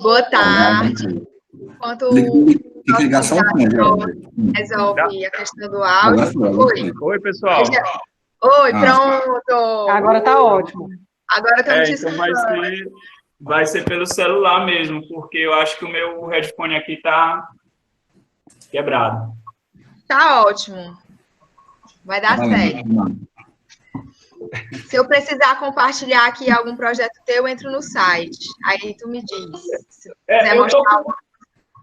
Boa tarde. Enquanto Fica ligação resolve a questão do áudio. Oi, pessoal. Oi, pronto. Agora tá ótimo. Agora estamos então vai ser pelo celular mesmo, porque eu acho que o meu headphone aqui tá quebrado. Tá ótimo. Vai dar certo. Se eu precisar compartilhar aqui algum projeto teu, eu entro no site. Aí tu me diz.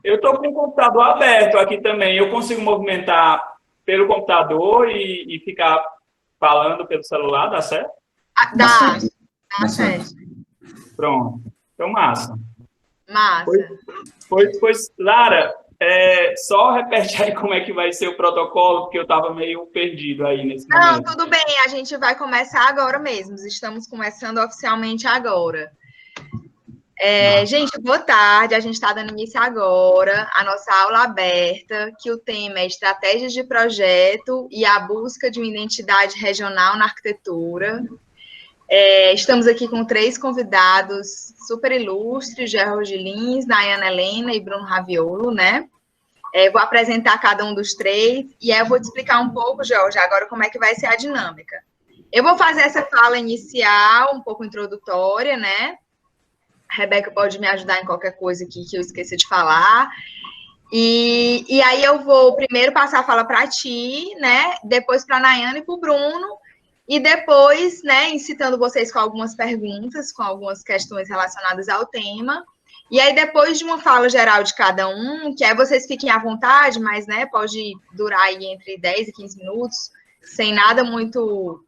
Eu tô com o computador aberto aqui também. Eu consigo movimentar pelo computador e ficar falando pelo celular, dá certo? Dá certo. Pronto. Então, massa. Massa. Pois Lara, só repete aí como é que vai ser o protocolo, porque eu estava meio perdido aí nesse momento. Não, tudo bem. A gente vai começar agora mesmo. Estamos começando oficialmente agora. Gente, boa tarde. A gente está dando início agora à nossa aula aberta, que o tema é Estratégias de Projeto e a Busca de uma Identidade Regional na Arquitetura. Estamos aqui com 3 convidados super ilustres, George Lins, Nayana Helena e Bruno Raviolo, né? Vou apresentar cada um dos 3 e aí eu vou te explicar um pouco, George, agora como é que vai ser a dinâmica. Eu vou fazer essa fala inicial, um pouco introdutória, né? A Rebeca pode me ajudar em qualquer coisa aqui que eu esqueça de falar. E aí eu vou primeiro passar a fala para ti, né? Depois para a Nayana e para o Bruno. E depois, né, incitando vocês com algumas perguntas, com algumas questões relacionadas ao tema. E aí, depois de uma fala geral de cada um, que aí vocês fiquem à vontade, mas, né, pode durar aí entre 10 e 15 minutos, sem nada muito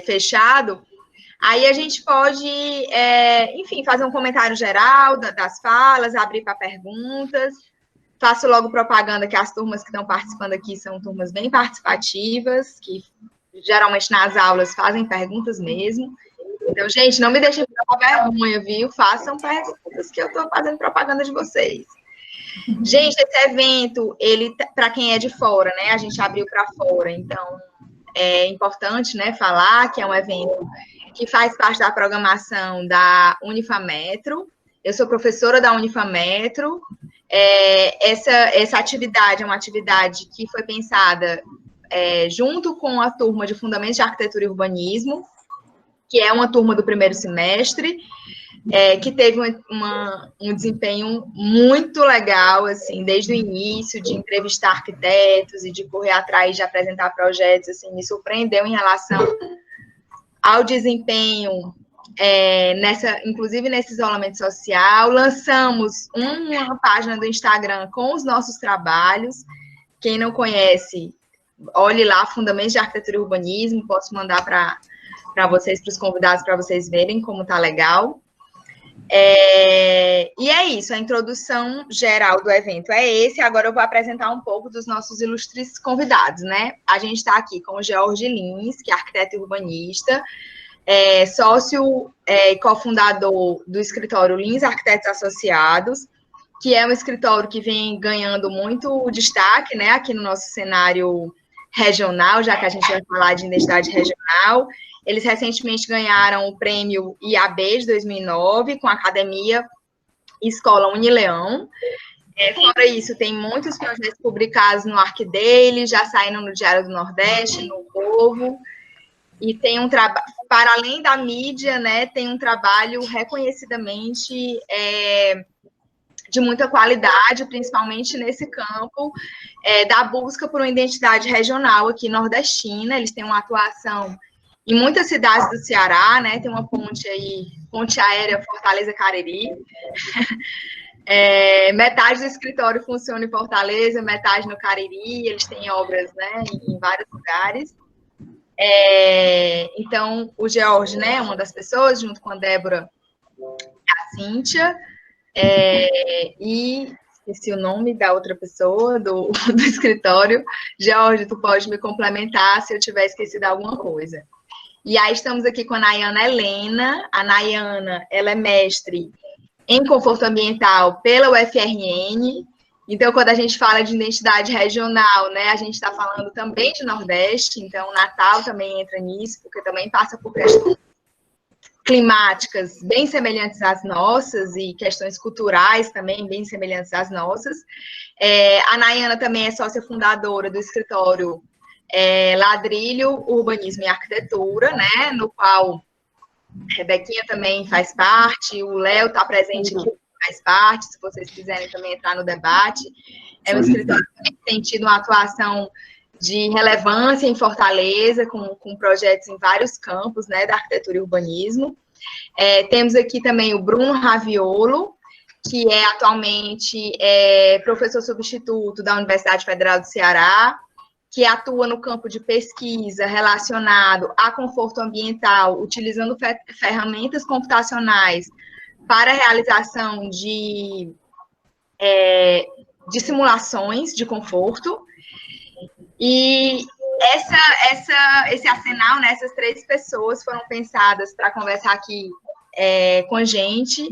fechado. Aí a gente pode, enfim, fazer um comentário geral das falas, abrir para perguntas. Faço logo propaganda que as turmas que estão participando aqui são turmas bem participativas, que geralmente nas aulas fazem perguntas mesmo. Então, gente, não me deixem com vergonha, viu? Façam perguntas que eu estou fazendo propaganda de vocês. Gente, esse evento, ele, para quem é de fora, né? A gente abriu para fora, então é importante, né, falar que é um evento que faz parte da programação da Unifametro. Eu sou professora da Unifametro. Essa atividade é uma atividade que foi pensada junto com a turma de Fundamentos de Arquitetura e Urbanismo, que é uma turma do primeiro semestre, que teve um desempenho muito legal, assim, desde o início, de entrevistar arquitetos e de correr atrás de apresentar projetos, assim, me surpreendeu em relação ao desempenho, inclusive nesse isolamento social. Lançamos uma página do Instagram com os nossos trabalhos. Quem não conhece, olhe lá, Fundamentos de Arquitetura e Urbanismo, posso mandar para vocês, para os convidados, para vocês verem como tá legal. E é isso, a introdução geral do evento é esse. Agora eu vou apresentar um pouco dos nossos ilustres convidados, né? A gente está aqui com o George Lins, que é arquiteto e urbanista, sócio e cofundador do escritório Lins Arquitetos Associados, que é um escritório que vem ganhando muito destaque, né, aqui no nosso cenário regional, já que a gente vai falar de identidade regional. Eles recentemente ganharam o prêmio IAB de 2009 com a Academia Escola Unileão. Fora isso, tem muitos projetos publicados no ArcDaily, já saíram no Diário do Nordeste, no Povo, e tem um trabalho, para além da mídia, né, tem um trabalho reconhecidamente de muita qualidade, principalmente nesse campo da busca por uma identidade regional aqui nordestina. Eles têm uma atuação em muitas cidades do Ceará, né? Tem uma ponte aí, ponte aérea Fortaleza-Cariri. Metade do escritório funciona em Fortaleza, metade no Cariri. Eles têm obras, né, em vários lugares. Então, o George, né, é uma das pessoas, junto com a Débora e a Cíntia. E esqueci o nome da outra pessoa do escritório. George, tu pode me complementar se eu tiver esquecido alguma coisa. E aí estamos aqui com a Nayana Helena. A Nayana, ela é mestre em conforto ambiental pela UFRN. Então, quando a gente fala de identidade regional, né, a gente está falando também de Nordeste. Então, Natal também entra nisso, porque também passa por questões climáticas bem semelhantes às nossas e questões culturais também bem semelhantes às nossas. A Nayana também é sócia fundadora do escritório Ladrilho, Urbanismo e Arquitetura, né, no qual a Rebequinha também faz parte, o Léo está presente aqui, faz parte, se vocês quiserem também entrar no debate. É um escritório que tem tido uma atuação de relevância em Fortaleza, com projetos em vários campos, né, da arquitetura e urbanismo. Temos aqui também o Bruno Raviolo, que é atualmente professor substituto da Universidade Federal do Ceará, que atua no campo de pesquisa relacionado a conforto ambiental, utilizando ferramentas computacionais para a realização de simulações de conforto. E esse arsenal, né, essas 3 pessoas foram pensadas para conversar aqui com a gente,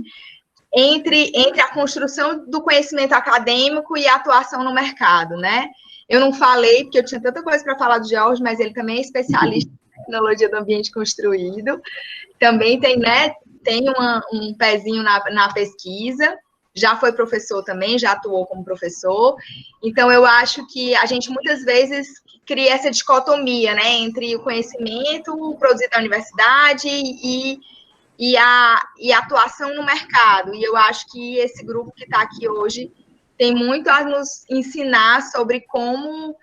entre a construção do conhecimento acadêmico e a atuação no mercado, né? Eu não falei, porque eu tinha tanta coisa para falar do George, mas ele também é especialista em tecnologia do ambiente construído, também tem, né, um pezinho na pesquisa, já foi professor também, já atuou como professor. Então, eu acho que a gente muitas vezes cria essa dicotomia, né, entre o conhecimento produzido na universidade e a atuação no mercado. E eu acho que esse grupo que está aqui hoje tem muito a nos ensinar sobre como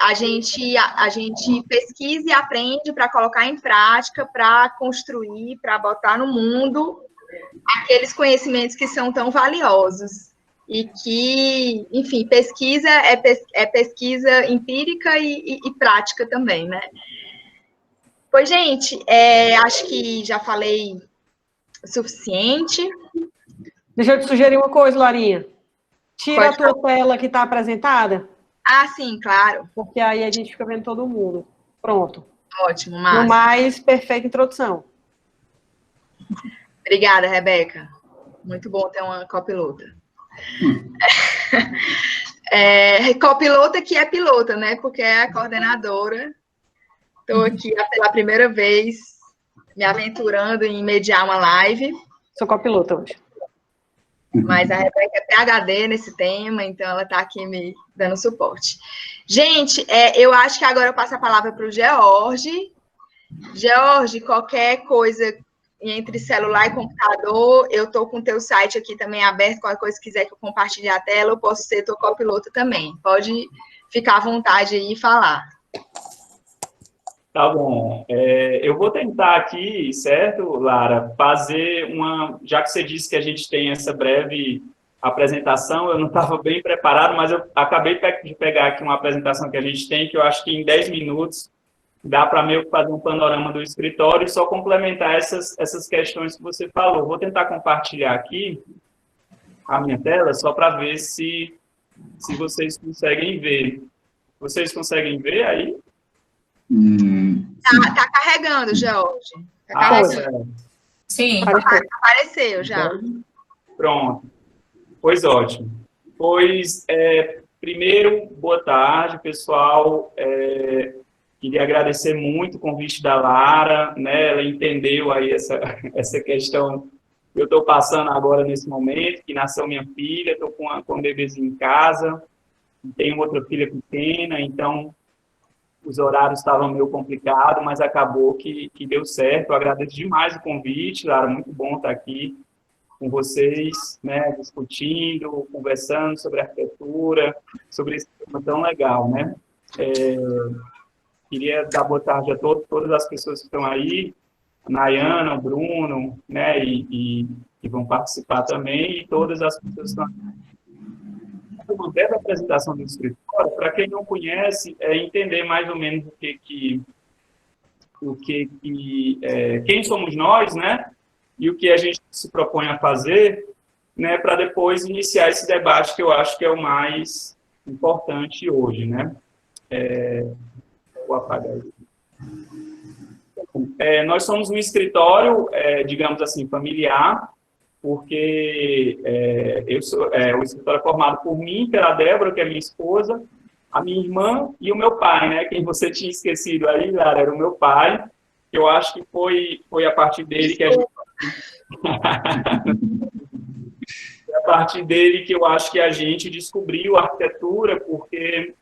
a gente pesquisa e aprende para colocar em prática, para construir, para botar no mundo aqueles conhecimentos que são tão valiosos e que, enfim, pesquisa é pesquisa empírica e prática também, né? Pois, gente, acho que já falei o suficiente. Deixa eu te sugerir uma coisa, Larinha. Tira a tua tela que está apresentada. Ah, sim, claro. Porque aí a gente fica vendo todo mundo. Pronto. Ótimo, massa. No mais, perfeita introdução. Obrigada, Rebeca. Muito bom ter uma copilota. Copilota que é pilota, né? Porque é a coordenadora. Estou aqui pela primeira vez me aventurando em mediar uma live. Sou copilota hoje. Mas a Rebeca é PhD nesse tema, então ela está aqui me dando suporte. Gente, eu acho que agora eu passo a palavra para o George. George, qualquer coisa entre celular e computador, eu estou com o teu site aqui também aberto, qualquer coisa que quiser que eu compartilhe a tela, eu posso ser teu copiloto também. Pode ficar à vontade aí e falar. Tá bom. Eu vou tentar aqui, certo, Lara, fazer já que você disse que a gente tem essa breve apresentação, eu não estava bem preparado, mas eu acabei de pegar aqui uma apresentação que a gente tem, que eu acho que em 10 minutos dá para meio que fazer um panorama do escritório e só complementar essas questões que você falou. Vou tentar compartilhar aqui a minha tela, só para ver se vocês conseguem ver. Vocês conseguem ver aí? Tá carregando, George. Tá carregando. Sim. Apareceu já. Pronto. Pois ótimo. Pois, primeiro, boa tarde, pessoal. Queria agradecer muito o convite da Lara, né? Ela entendeu aí essa questão que eu estou passando agora nesse momento, que nasceu minha filha, estou com um bebezinho em casa, tenho outra filha pequena, então os horários estavam meio complicados, mas acabou que deu certo. Eu agradeço demais o convite, Lara, muito bom estar aqui com vocês, né, discutindo, conversando sobre arquitetura, sobre esse tema tão legal, né? Queria dar boa tarde a todas as pessoas que estão aí, a Nayana, o Bruno, né, e vão participar também, e todas as pessoas que estão aqui. Uma breve apresentação do escritório, para quem não conhece, entender mais ou menos quem somos nós, né, e o que a gente se propõe a fazer, né, para depois iniciar esse debate que eu acho que é o mais importante hoje, né. Vou apagar isso. Nós somos um escritório, digamos assim, familiar, porque o escritório é formado por mim, pela Débora, que é minha esposa, a minha irmã e o meu pai, né? Quem você tinha esquecido aí, Lara, era o meu pai. Eu acho que foi a partir dele que a gente... É a partir dele que eu acho que a gente descobriu a arquitetura, porque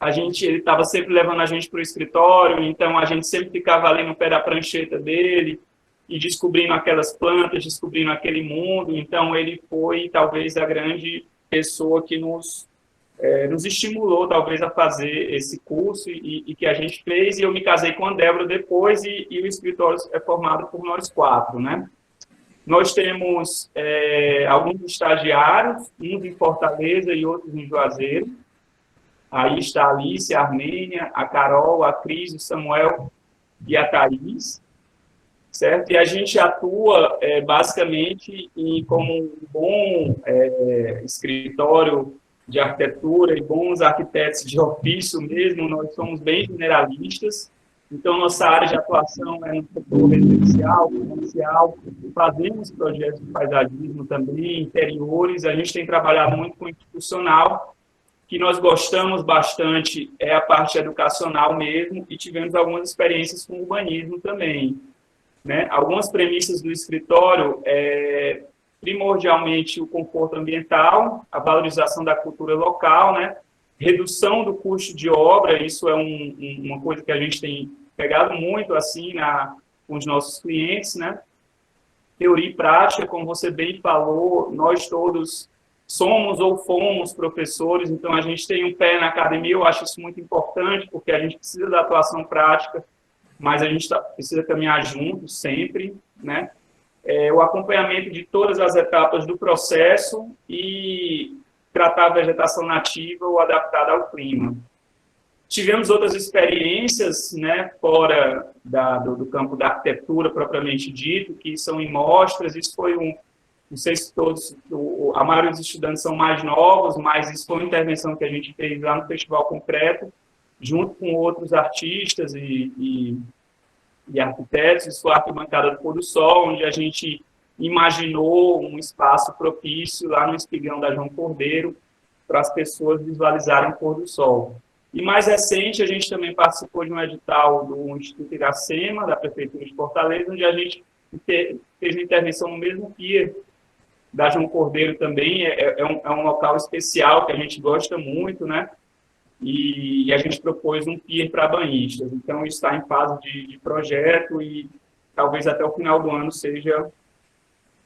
ele estava sempre levando a gente para o escritório, então a gente sempre ficava ali no pé da prancheta dele e descobrindo aquelas plantas, descobrindo aquele mundo. Então ele foi talvez a grande pessoa que nos estimulou talvez a fazer esse curso e que a gente fez. E eu me casei com a Débora depois e o escritório é formado por nós 4, né? Nós temos alguns estagiários, uns em Fortaleza e outros em Juazeiro. Aí está a Alice, a Armênia, a Carol, a Cris, o Samuel e a Thaís, certo? E a gente atua basicamente como um bom escritório de arquitetura e bons arquitetos de ofício mesmo. Nós somos bem generalistas. Então, nossa área de atuação é no setor residencial, comercial, fazemos projetos de paisagismo também, interiores. A gente tem trabalhado muito com institucional, que nós gostamos bastante é a parte educacional mesmo, e tivemos algumas experiências com urbanismo também, né? Algumas premissas do escritório primordialmente o conforto ambiental, a valorização da cultura local, né? Redução do custo de obra, isso é uma coisa que a gente tem pegado muito assim com os nossos clientes, né? Teoria e prática, como você bem falou, nós todos somos ou fomos professores, então a gente tem um pé na academia. Eu acho isso muito importante, porque a gente precisa da atuação prática, mas a gente precisa caminhar juntos sempre, né? O acompanhamento de todas as etapas do processo e tratar a vegetação nativa ou adaptada ao clima. Tivemos outras experiências, né, fora do campo da arquitetura propriamente dito, que são em mostras. Isso foi não sei se todos, a maioria dos estudantes são mais novos, mas isso foi uma intervenção que a gente fez lá no Festival Concreto, junto com outros artistas e arquitetos. Isso foi a arquibancada do Pôr do Sol, onde a gente imaginou um espaço propício lá no espigão da João Cordeiro para as pessoas visualizarem o pôr do sol. E mais recente, a gente também participou de um edital do Instituto Iracema, da Prefeitura de Fortaleza, onde a gente fez uma intervenção no mesmo pier da João Cordeiro também. É um local especial que a gente gosta muito, né? E a gente propôs um pier para banhistas. Então, isso está em fase de projeto e talvez até o final do ano seja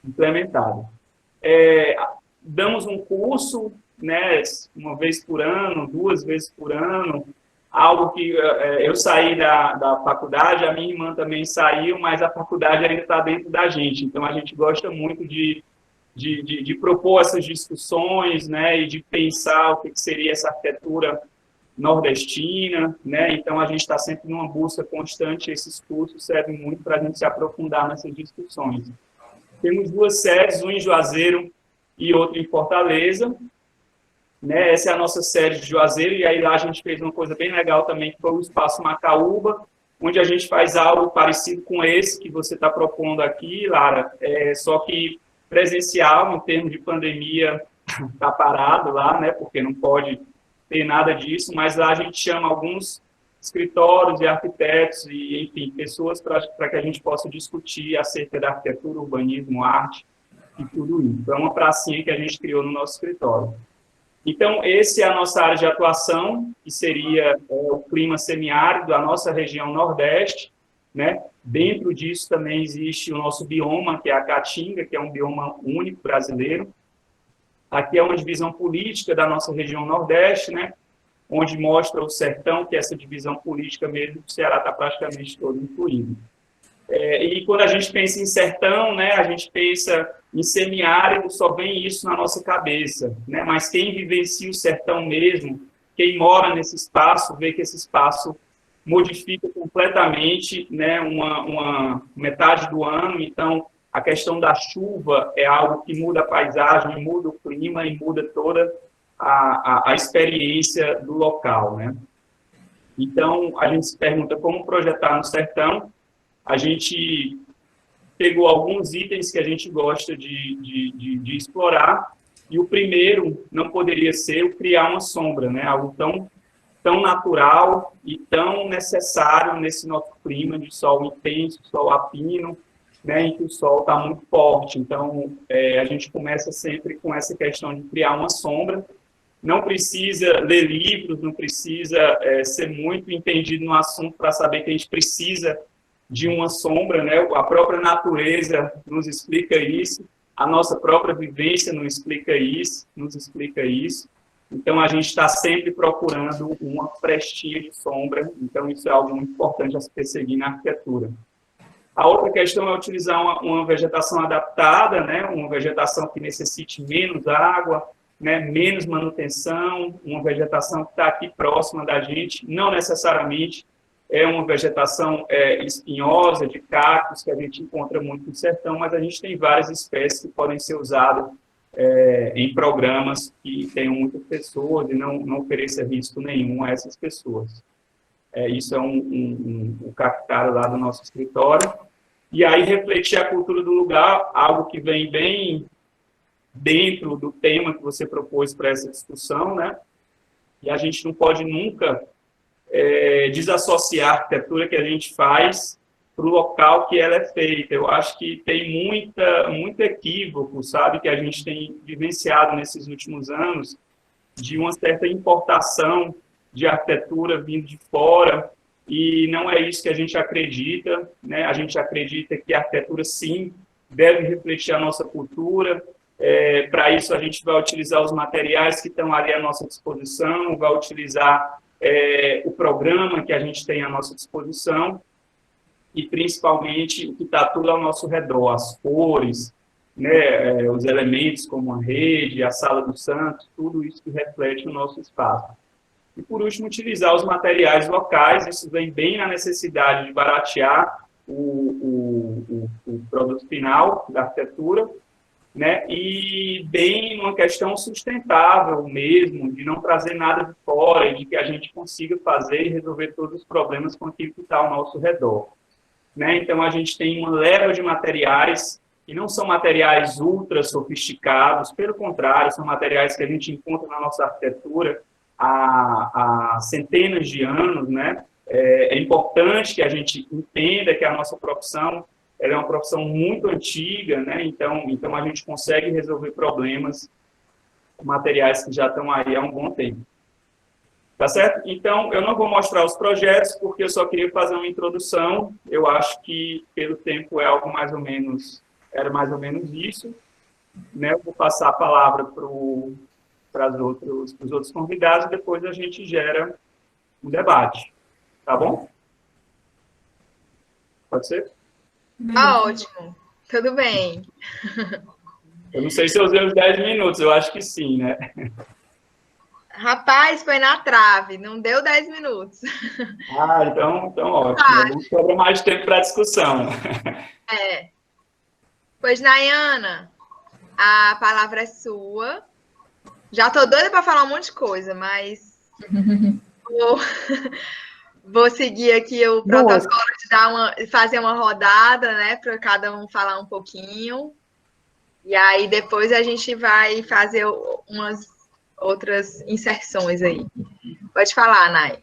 implementado. Damos um curso, né, uma vez por ano, 2 vezes por ano, algo que eu saí da faculdade, a minha irmã também saiu, mas a faculdade ainda está dentro da gente. Então, a gente gosta muito de propor essas discussões, né, e de pensar o que seria essa arquitetura nordestina, né? Então, a gente está sempre numa busca constante. Esses cursos servem muito para a gente se aprofundar nessas discussões. Temos 2 sedes, uma em Juazeiro e outra em Fortaleza, né? Essa é a nossa sede de Juazeiro, e aí lá a gente fez uma coisa bem legal também, que foi o Espaço Macaúba, onde a gente faz algo parecido com esse que você está propondo aqui, Lara, só que presencial, em termos de pandemia, está parado lá, né? Porque não pode ter nada disso, mas lá a gente chama alguns escritórios e arquitetos e, enfim, pessoas para que a gente possa discutir acerca da arquitetura, urbanismo, arte e tudo isso. É uma pracinha que a gente criou no nosso escritório. Então, essa é a nossa área de atuação, que seria o clima semiárido da nossa região Nordeste, né? Dentro disso também existe o nosso bioma, que é a Caatinga, que é um bioma único brasileiro. Aqui é uma divisão política da nossa região Nordeste, né? Onde mostra o sertão, que é essa divisão política mesmo, o Ceará está praticamente todo incluído. E quando a gente pensa em sertão, né, a gente pensa em semiárido, só vem isso na nossa cabeça, né? Mas quem vivencia o sertão mesmo, quem mora nesse espaço, vê que esse espaço modifica completamente, né, uma metade do ano. Então, a questão da chuva é algo que muda a paisagem, muda o clima e muda toda a experiência do local, né? Então, a gente se pergunta como projetar no sertão. A gente pegou alguns itens que a gente gosta de explorar, e o primeiro não poderia ser o criar uma sombra, né? Algo tão tão natural e tão necessário nesse nosso clima de sol intenso, sol a pino, né, em que o sol está muito forte. Então, a gente começa sempre com essa questão de criar uma sombra. Não precisa ler livros, não precisa ser muito entendido no assunto para saber que a gente precisa de uma sombra, né? A própria natureza nos explica isso, a nossa própria vivência nos explica isso. Então, a gente está sempre procurando uma frestinha de sombra, então isso é algo muito importante a se perseguir na arquitetura. A outra questão é utilizar uma vegetação adaptada, né? Uma vegetação que necessite menos água, né? Menos manutenção, uma vegetação que está aqui próxima da gente, não necessariamente é uma vegetação espinhosa, de cactos, que a gente encontra muito no sertão, mas a gente tem várias espécies que podem ser usadas em programas que tenham muitas pessoas e não ofereça risco nenhum a essas pessoas. Isso é um captar lá do nosso escritório. E aí refletir a cultura do lugar, algo que vem bem dentro do tema que você propôs para essa discussão, né? E a gente não pode nunca desassociar a arquitetura que a gente faz para o local que ela é feita. Eu acho que tem muito equívoco, sabe, que a gente tem vivenciado nesses últimos anos, de uma certa importação de arquitetura vindo de fora, e não é isso que a gente acredita, né? A gente acredita que a arquitetura, sim, deve refletir a nossa cultura. Para isso, a gente vai utilizar os materiais que estão ali à nossa disposição, vai utilizar o programa que a gente tem à nossa disposição e, principalmente, o que está tudo ao nosso redor, as cores, né, os elementos como a rede, a sala do Santos, tudo isso que reflete o nosso espaço. E, por último, utilizar os materiais locais. Isso vem bem na necessidade de baratear o produto final da arquitetura, né? E bem uma questão sustentável mesmo, de não trazer nada de fora, e de que a gente consiga fazer e resolver todos os problemas com aquilo que está ao nosso redor, né? Então, a gente tem uma leva de materiais, que não são materiais ultra sofisticados, pelo contrário, são materiais que a gente encontra na nossa arquitetura há centenas de anos, né? É importante que a gente entenda que a nossa profissão ela é uma profissão muito antiga, né? Então a gente consegue resolver problemas com materiais que já estão aí há um bom tempo. Tá certo? Então, eu não vou mostrar os projetos, porque eu só queria fazer uma introdução. Eu acho que, pelo tempo, era mais ou menos isso, né? Eu vou passar a palavra para os outros convidados, e depois a gente gera um debate. Tá bom? Pode ser? Tá ótimo. Tudo bem. Eu não sei se eu usei os 10 minutos, eu acho que sim, né? Rapaz, foi na trave, não deu 10 minutos. Então ótimo. Não sobra mais tempo para discussão. Pois, Nayana, a palavra é sua. Já estou doida para falar um monte de coisa, mas vou seguir aqui o protocolo de fazer uma rodada, né, para cada um falar um pouquinho. E aí depois a gente vai fazer umas outras inserções aí. Pode falar, Nay.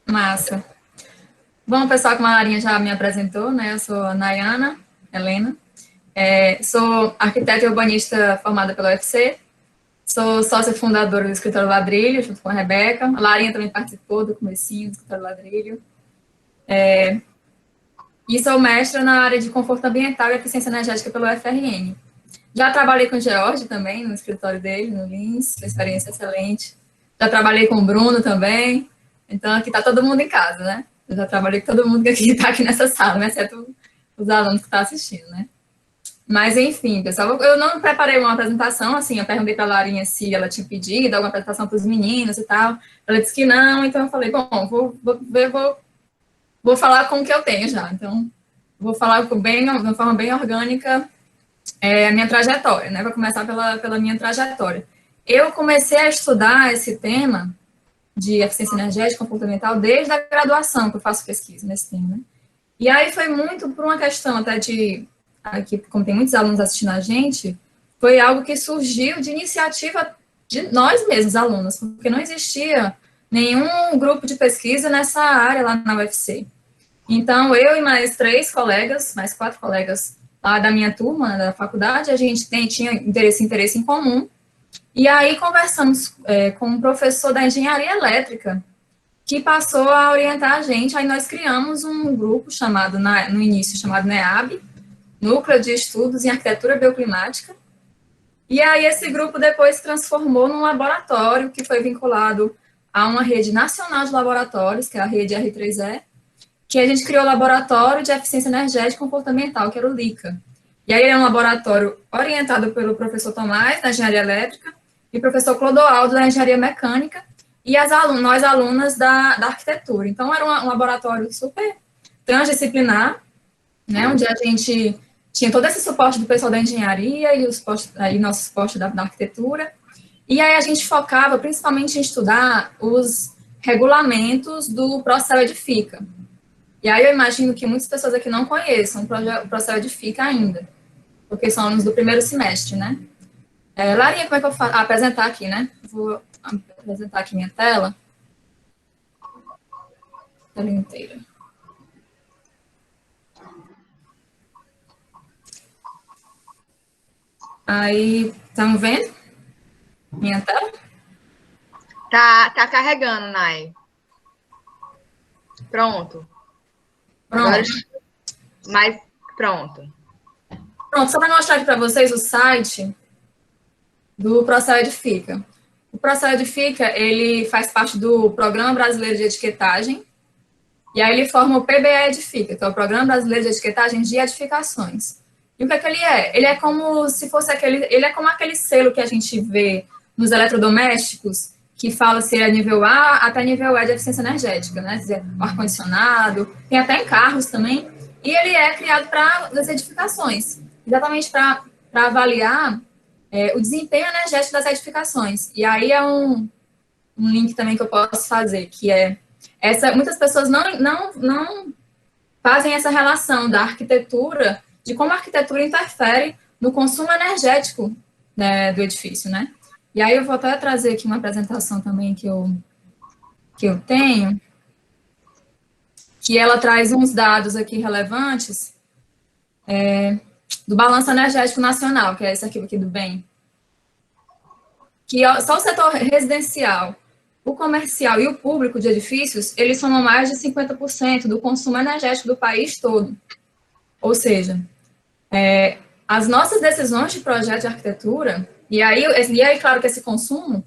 Massa. Bom, pessoal, como a Larinha já me apresentou, né, eu sou a Nayana Helena, sou arquiteta e urbanista formada pela UFC, sou sócia fundadora do Escritório Ladrilho, junto com a Rebeca. A Larinha também participou do comecinho do Escritório Ladrilho. E sou mestra na área de conforto ambiental e eficiência energética pelo UFRN. Já trabalhei com o George também, no escritório dele, no Lins, uma experiência excelente. Já trabalhei com o Bruno também. Então, aqui está todo mundo em casa, né? Eu já trabalhei com todo mundo que está aqui nessa sala, né? Exceto os alunos que estão assistindo, né? Mas, enfim, pessoal, eu não preparei uma apresentação, assim, eu perguntei para a Larinha se ela tinha pedido alguma apresentação para os meninos e tal. Ela disse que não, então eu falei, bom, vou falar com o que eu tenho já. Então, vou falar de uma forma bem orgânica a minha trajetória, né? Vou começar pela minha trajetória. Eu comecei a estudar esse tema de eficiência energética comportamental desde a graduação, que eu faço pesquisa nesse tema, né? E aí foi muito por uma questão até de... Aqui, como tem muitos alunos assistindo a gente, foi algo que surgiu de iniciativa de nós mesmos, alunos, porque não existia nenhum grupo de pesquisa nessa área lá na UFC. Então, eu e mais 4 colegas lá da minha turma, da faculdade, a gente tinha interesse em comum. E aí conversamos com um professor da engenharia elétrica, que passou a orientar a gente. Aí nós criamos um grupo chamado, no início, chamado NEAB, Núcleo de Estudos em Arquitetura Bioclimática. E aí esse grupo depois se transformou num laboratório que foi vinculado a uma rede nacional de laboratórios, que é a rede R3E, que a gente criou o Laboratório de Eficiência Energética e Comportamental, que era o LICA. E aí é um laboratório orientado pelo professor Tomás, da Engenharia Elétrica, e o professor Clodoaldo, da Engenharia Mecânica, e nós alunas da Arquitetura. Então, era um laboratório super transdisciplinar, né, onde a gente tinha todo esse suporte do pessoal da engenharia e nosso suporte da Arquitetura. E aí a gente focava principalmente em estudar os regulamentos do Procel Edifica. E aí eu imagino que muitas pessoas aqui não conheçam o Procel Edifica ainda, porque são alunos do primeiro semestre, né? Larinha, como é que eu faço? Apresentar aqui, né? Vou apresentar aqui minha tela. Tela inteira. Aí, estão vendo minha tela? Tá carregando, Nai. Pronto. Agora, mas pronto. Pronto, só para mostrar aqui para vocês o site do Procel Edifica. O Procel Edifica, ele faz parte do Programa Brasileiro de Etiquetagem, e aí ele forma o PBE Edifica, que é o Programa Brasileiro de Etiquetagem de Edificações. E o que é que ele é? Ele é como se fosse ele é como aquele selo que a gente vê nos eletrodomésticos, que fala se é nível A até nível E de eficiência energética, né? Quer dizer, ar-condicionado, tem até em carros também, e ele é criado para as edificações, exatamente para avaliar o desempenho energético das edificações. E aí é um link também que eu posso fazer, que é muitas pessoas não fazem essa relação da arquitetura, de como a arquitetura interfere no consumo energético, né, do edifício, né? E aí eu vou até trazer aqui uma apresentação também que eu tenho, que ela traz uns dados aqui relevantes do Balanço Energético Nacional, que é esse aqui do bem. Que só o setor residencial, o comercial e o público de edifícios, eles somam mais de 50% do consumo energético do país todo. Ou seja, as nossas decisões de projeto de arquitetura, e aí, claro que esse consumo,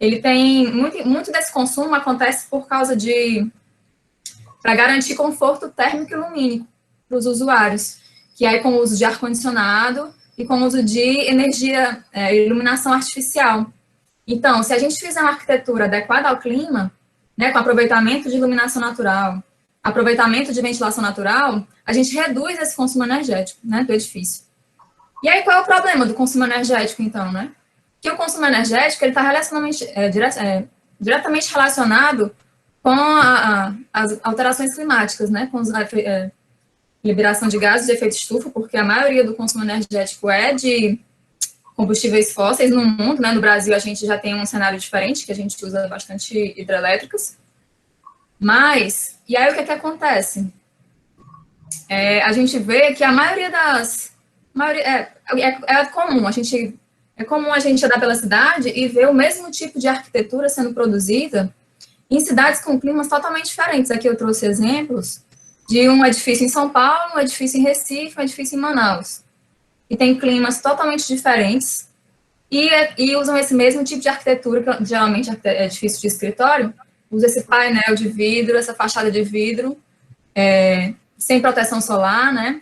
ele tem, muito desse consumo acontece por causa para garantir conforto térmico e lumínico para os usuários, que aí com o uso de ar-condicionado e com o uso de energia, iluminação artificial. Então, se a gente fizer uma arquitetura adequada ao clima, né, com aproveitamento de iluminação natural, aproveitamento de ventilação natural, a gente reduz esse consumo energético, né, do edifício. E aí, qual é o problema do consumo energético, então, né? Que o consumo energético está diretamente relacionado com as alterações climáticas, né? Com a liberação de gases de efeito estufa, porque a maioria do consumo energético é de combustíveis fósseis no mundo, né? No Brasil, a gente já tem um cenário diferente, que a gente usa bastante hidrelétricas. Mas, e aí o que acontece? A gente vê que a maioria é comum a gente andar pela cidade e ver o mesmo tipo de arquitetura sendo produzida em cidades com climas totalmente diferentes. Aqui eu trouxe exemplos de um edifício em São Paulo, um edifício em Recife, um edifício em Manaus. E tem climas totalmente diferentes e usam esse mesmo tipo de arquitetura, que geralmente é edifício de escritório, usa esse painel de vidro, essa fachada de vidro, sem proteção solar, né?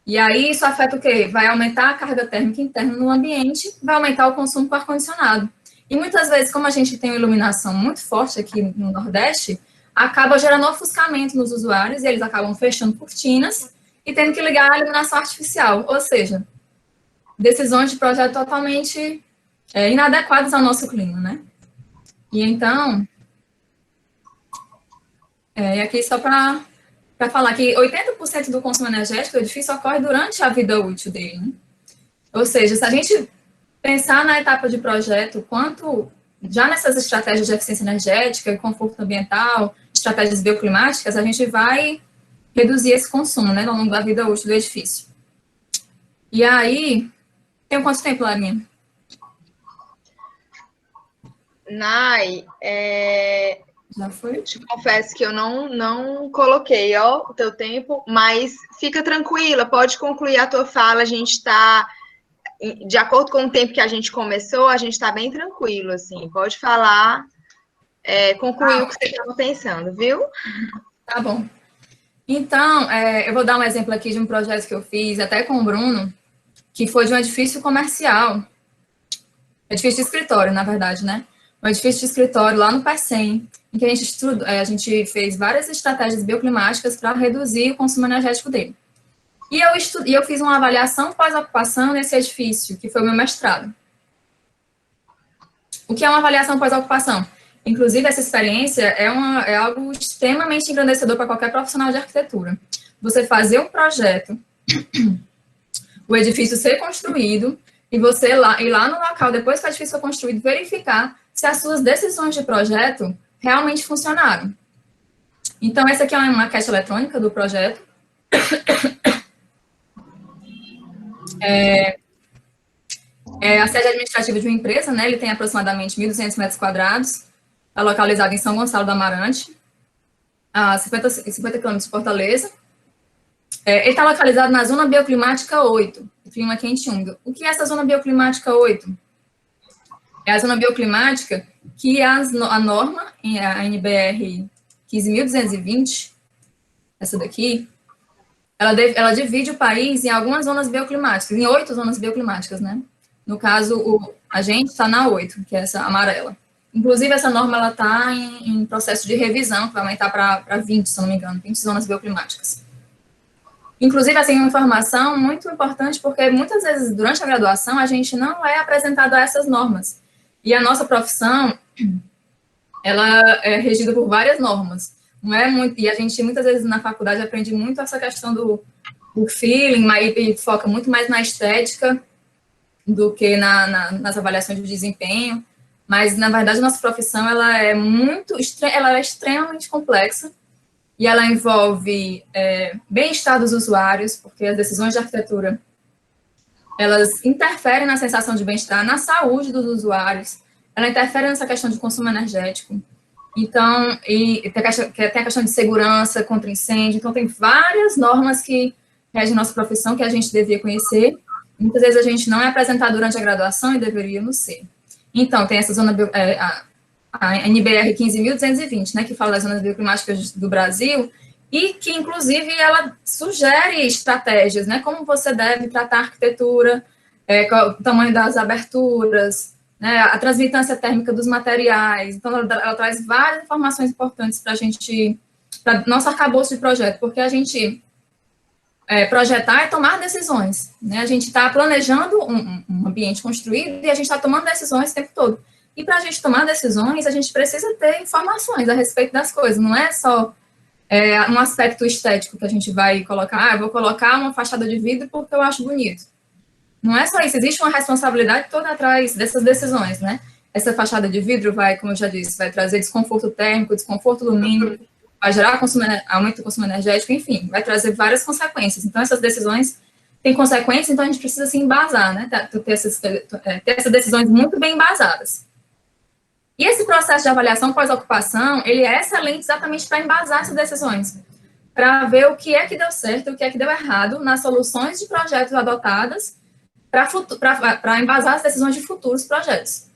E aí isso afeta o quê? Vai aumentar a carga térmica interna no ambiente, vai aumentar o consumo com ar-condicionado. E muitas vezes, como a gente tem uma iluminação muito forte aqui no Nordeste, acaba gerando ofuscamento nos usuários e eles acabam fechando cortinas e tendo que ligar a iluminação artificial. Ou seja, decisões de projeto totalmente inadequadas ao nosso clima, né? E então, aqui só para falar que 80% do consumo energético do edifício ocorre durante a vida útil dele, né? Ou seja, se a gente pensar na etapa de projeto, quanto já nessas estratégias de eficiência energética, conforto ambiental, estratégias bioclimáticas, a gente vai reduzir esse consumo, né, ao longo da vida útil do edifício. E aí, tem quanto tempo, Larinha? Nai, Já foi? te confesso que eu não coloquei, ó, o teu tempo, mas fica tranquila, pode concluir a tua fala, a gente está, de acordo com o tempo que a gente começou, a gente está bem tranquilo, assim, pode falar, concluir o que você estava pensando, viu? Tá bom. Então, eu vou dar um exemplo aqui de um projeto que eu fiz, até com o Bruno, que foi de um edifício comercial, edifício de escritório, na verdade, né? Um edifício de escritório lá no PECEM, em que a gente fez várias estratégias bioclimáticas para reduzir o consumo energético dele. E eu fiz uma avaliação pós-ocupação nesse edifício, que foi o meu mestrado. O que é uma avaliação pós-ocupação? Inclusive, essa experiência é algo extremamente engrandecedor para qualquer profissional de arquitetura. Você fazer um projeto, o edifício ser construído, e você ir lá no local, depois que o edifício for construído, verificar se as suas decisões de projeto realmente funcionaram. Então, essa aqui é uma maquete eletrônica do projeto. A sede administrativa de uma empresa, né? Ele tem aproximadamente 1.200 metros quadrados, está localizado em São Gonçalo do Amarante, a 50 quilômetros de Fortaleza. Ele está localizado na zona bioclimática 8, clima quente e úmido. O que é essa zona bioclimática 8? É a zona bioclimática que a norma, a NBR 15.220, essa daqui, ela divide o país em algumas zonas bioclimáticas, em 8 zonas bioclimáticas, né? No caso, a gente está na 8, que é essa amarela. Inclusive, essa norma ela está em processo de revisão, que vai aumentar para 20, se não me engano, 20 zonas bioclimáticas. Inclusive, assim, uma informação muito importante, porque muitas vezes, durante a graduação, a gente não é apresentado a essas normas. E a nossa profissão, ela é regida por várias normas. Não é muito, e a gente, muitas vezes, na faculdade, aprende muito essa questão do feeling, e foca muito mais na estética do que nas avaliações de desempenho. Mas, na verdade, a nossa profissão, ela é extremamente complexa, e ela envolve bem-estar dos usuários, porque as decisões de arquitetura, elas interferem na sensação de bem-estar, na saúde dos usuários, ela interfere nessa questão de consumo energético. Então, tem a questão de segurança contra incêndio, então tem várias normas que regem nossa profissão que a gente devia conhecer. Muitas vezes a gente não é apresentado durante a graduação e deveríamos ser. Então, tem essa zona, a NBR 15.220, né, que fala das zonas bioclimáticas do Brasil, e que, inclusive, ela sugere estratégias, né, como você deve tratar a arquitetura, qual o tamanho das aberturas, né, a transmitância térmica dos materiais. Então, ela traz várias informações importantes para a gente, para nosso arcabouço de projeto, porque a gente projetar é tomar decisões, né, a gente está planejando um ambiente construído e a gente está tomando decisões o tempo todo. E para a gente tomar decisões, a gente precisa ter informações a respeito das coisas, não é só um aspecto estético que a gente vai colocar, eu vou colocar uma fachada de vidro porque eu acho bonito. Não é só isso, existe uma responsabilidade toda atrás dessas decisões, né? Essa fachada de vidro vai, como eu já disse, vai trazer desconforto térmico, desconforto lumínico, vai gerar aumento do consumo energético, enfim, vai trazer várias consequências. Então, essas decisões têm consequências, então a gente precisa se embasar, né? Ter essas decisões muito bem embasadas. E esse processo de avaliação pós-ocupação, ele é excelente exatamente para embasar essas decisões, para ver o que é que deu certo, o que é que deu errado nas soluções de projetos adotadas para embasar as decisões de futuros projetos.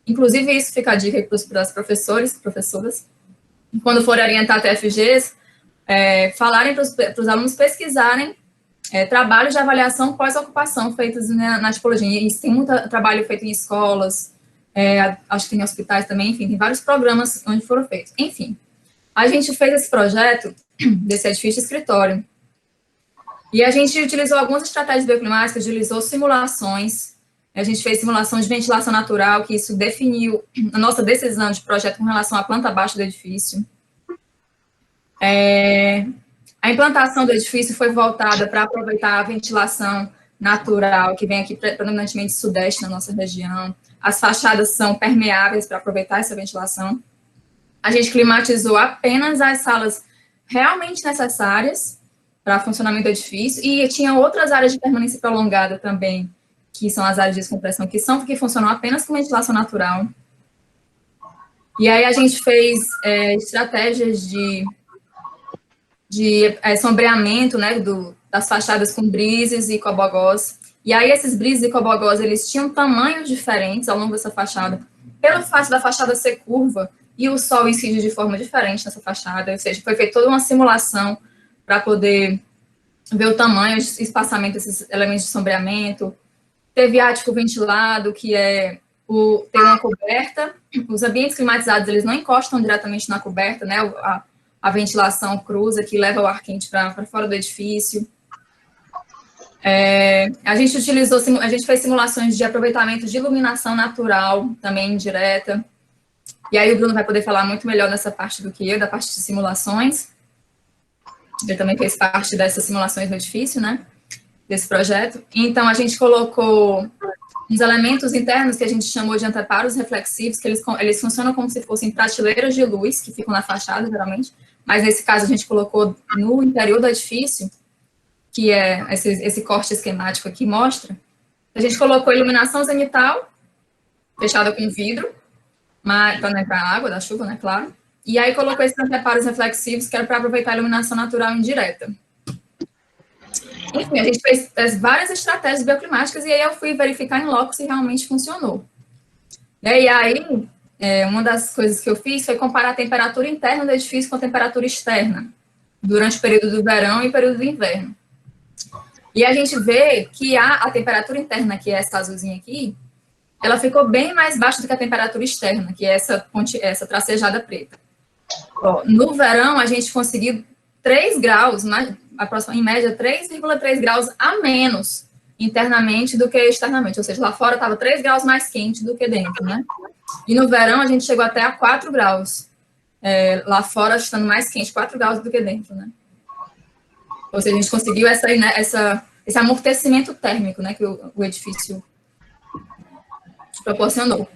Inclusive, isso fica a dica para os professores e professoras, quando forem orientar TFGs, falarem para os alunos pesquisarem trabalhos de avaliação pós-ocupação feitos na tipologia. E tem muito trabalho feito em escolas, acho que tem hospitais também, enfim, tem vários programas onde foram feitos. Enfim, a gente fez esse projeto desse edifício de escritório, e a gente utilizou algumas estratégias bioclimáticas, utilizou simulações, a gente fez simulação de ventilação natural, que isso definiu a nossa decisão de projeto com relação à planta baixa do edifício. A implantação do edifício foi voltada para aproveitar a ventilação natural, que vem aqui predominantemente do sudeste, na nossa região. As fachadas são permeáveis para aproveitar essa ventilação. A gente climatizou apenas as salas realmente necessárias para funcionamento do edifício, e tinha outras áreas de permanência prolongada também, que são as áreas de descompressão, que funcionam apenas com ventilação natural. E aí a gente fez estratégias de sombreamento, né, das fachadas com brises e cobogós. E aí esses brises e cobogós, eles tinham tamanhos diferentes ao longo dessa fachada, pelo fato da fachada ser curva e o sol incide de forma diferente nessa fachada, ou seja, foi feita toda uma simulação para poder ver o tamanho, o espaçamento desses elementos de sombreamento. Teve ático ventilado, que tem uma coberta. Os ambientes climatizados, eles não encostam diretamente na coberta, né? A ventilação cruza, que leva o ar quente para fora do edifício. A gente fez simulações de aproveitamento de iluminação natural, também indireta. E aí o Bruno vai poder falar muito melhor nessa parte do que eu, da parte de simulações. Ele também fez parte dessas simulações no edifício, né? Desse projeto. Então, a gente colocou uns elementos internos que a gente chamou de anteparos reflexivos, que eles funcionam como se fossem prateleiras de luz, que ficam na fachada, geralmente, mas nesse caso a gente colocou no interior do edifício, que é esse corte esquemático aqui mostra. A gente colocou iluminação zenital, fechada com vidro, para não entrar água da chuva, né, claro. E aí colocou esses anteparos reflexivos, que era para aproveitar a iluminação natural indireta. Enfim, a gente fez várias estratégias bioclimáticas e aí eu fui verificar em loco se realmente funcionou. E aí, uma das coisas que eu fiz foi comparar a temperatura interna do edifício com a temperatura externa, durante o período do verão e o período do inverno. E a gente vê que a temperatura interna, que é essa azulzinha aqui, ela ficou bem mais baixa do que a temperatura externa, que é essa tracejada preta. Ó, no verão, a gente conseguiu 3 graus, em média 3,3 graus a menos internamente do que externamente, ou seja, lá fora estava 3 graus mais quente do que dentro, né? E no verão a gente chegou até a 4 graus, lá fora estando mais quente, 4 graus do que dentro, né? Ou seja, a gente conseguiu esse amortecimento térmico, né, que o edifício proporcionou.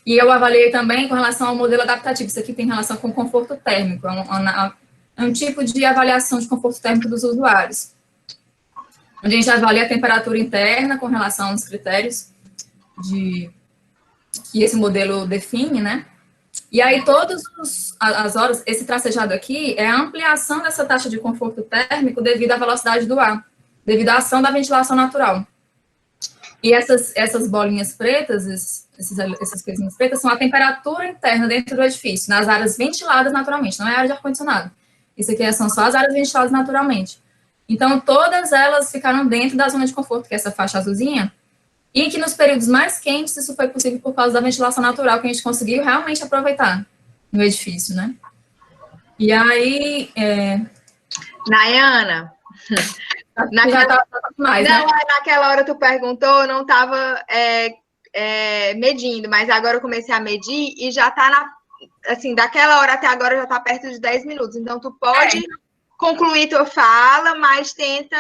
E eu avaliei também com relação ao modelo adaptativo, isso aqui tem relação com conforto térmico, é um tipo de avaliação de conforto térmico dos usuários, onde a gente avalia a temperatura interna com relação aos critérios que esse modelo define, né? E aí, todas as horas, esse tracejado aqui é a ampliação dessa taxa de conforto térmico devido à velocidade do ar, devido à ação da ventilação natural. E essas bolinhas pretas, essas coisinhas pretas, são a temperatura interna dentro do edifício, nas áreas ventiladas naturalmente, não é área de ar-condicionado. Isso aqui são só as áreas ventiladas naturalmente. Então, todas elas ficaram dentro da zona de conforto, que é essa faixa azulzinha, e que nos períodos mais quentes isso foi possível por causa da ventilação natural, que a gente conseguiu realmente aproveitar no edifício, né? E aí... Nayana... Naquela hora tu perguntou, eu não estava medindo, mas agora eu comecei a medir e já está assim, daquela hora até agora já está perto de 10 minutos. Então, tu pode concluir tua fala, mas tenta,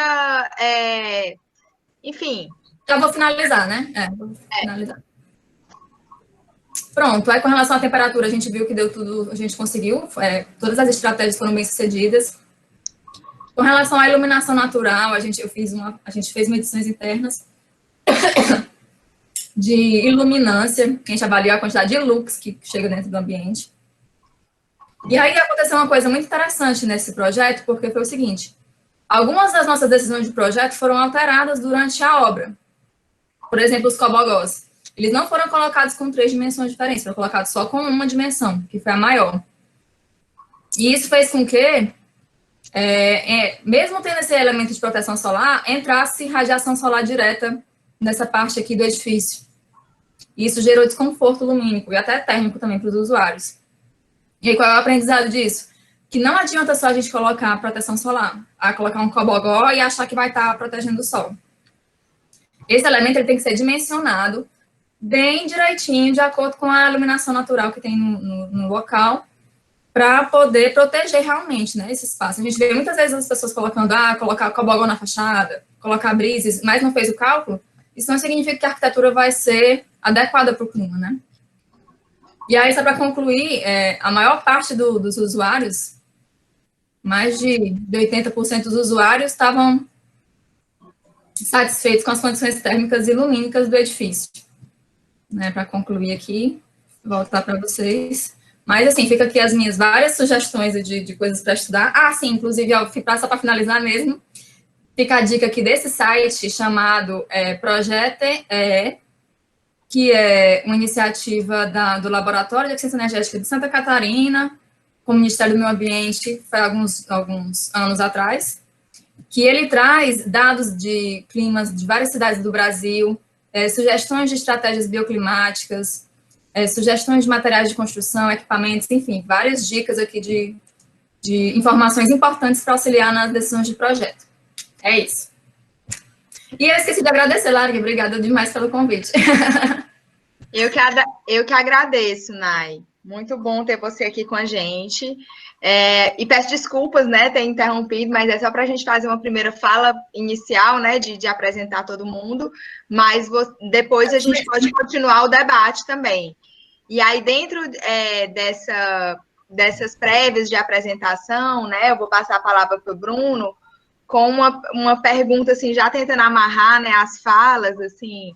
enfim. Já vou finalizar, né? Vou finalizar. Pronto, aí com relação à temperatura, a gente viu que deu tudo, a gente conseguiu, todas as estratégias foram bem sucedidas. Com relação à iluminação natural, a gente fez medições internas de iluminância, a gente avaliou a quantidade de lux que chega dentro do ambiente. E aí aconteceu uma coisa muito interessante nesse projeto, porque foi o seguinte, algumas das nossas decisões de projeto foram alteradas durante a obra. Por exemplo, os cobogós. Eles não foram colocados com 3 dimensões diferentes, foram colocados só com uma dimensão, que foi a maior. E isso fez com que mesmo tendo esse elemento de proteção solar, entrasse radiação solar direta nessa parte aqui do edifício. E isso gerou desconforto lumínico e até térmico também para os usuários. E aí, qual é o aprendizado disso? Que não adianta só a gente colocar proteção solar, colocar um cobogó e achar que vai estar protegendo o sol. Esse elemento ele tem que ser dimensionado bem direitinho, de acordo com a iluminação natural que tem no local, para poder proteger realmente, né, esse espaço. A gente vê muitas vezes as pessoas colocando, colocar cobogó na fachada, colocar brises, mas não fez o cálculo, isso não significa que a arquitetura vai ser adequada para o clima, né? E aí, só para concluir, a maior parte dos usuários, mais de 80% dos usuários estavam satisfeitos com as condições térmicas e lumínicas do edifício. Né, para concluir aqui, voltar para vocês. Mas, assim, fica aqui as minhas várias sugestões de coisas para estudar. Ah, sim, inclusive, só para finalizar mesmo, fica a dica aqui desse site chamado Projete, que é uma iniciativa do Laboratório de Eficiência Energética de Santa Catarina, com o Ministério do Meio Ambiente, foi alguns anos atrás, que ele traz dados de climas de várias cidades do Brasil, sugestões de estratégias bioclimáticas, sugestões de materiais de construção, equipamentos, enfim, várias dicas aqui de informações importantes para auxiliar nas decisões de projeto. É isso. E eu esqueci de agradecer, Larga, obrigada demais pelo convite. Eu que agradeço, Nay. Muito bom ter você aqui com a gente. E peço desculpas, né, ter interrompido, mas é só para a gente fazer uma primeira fala inicial, né, de apresentar todo mundo, mas depois a gente pode continuar o debate também. E aí, dentro dessas prévias de apresentação, né, eu vou passar a palavra para o Bruno, com uma pergunta, assim, já tentando amarrar, né, as falas, assim,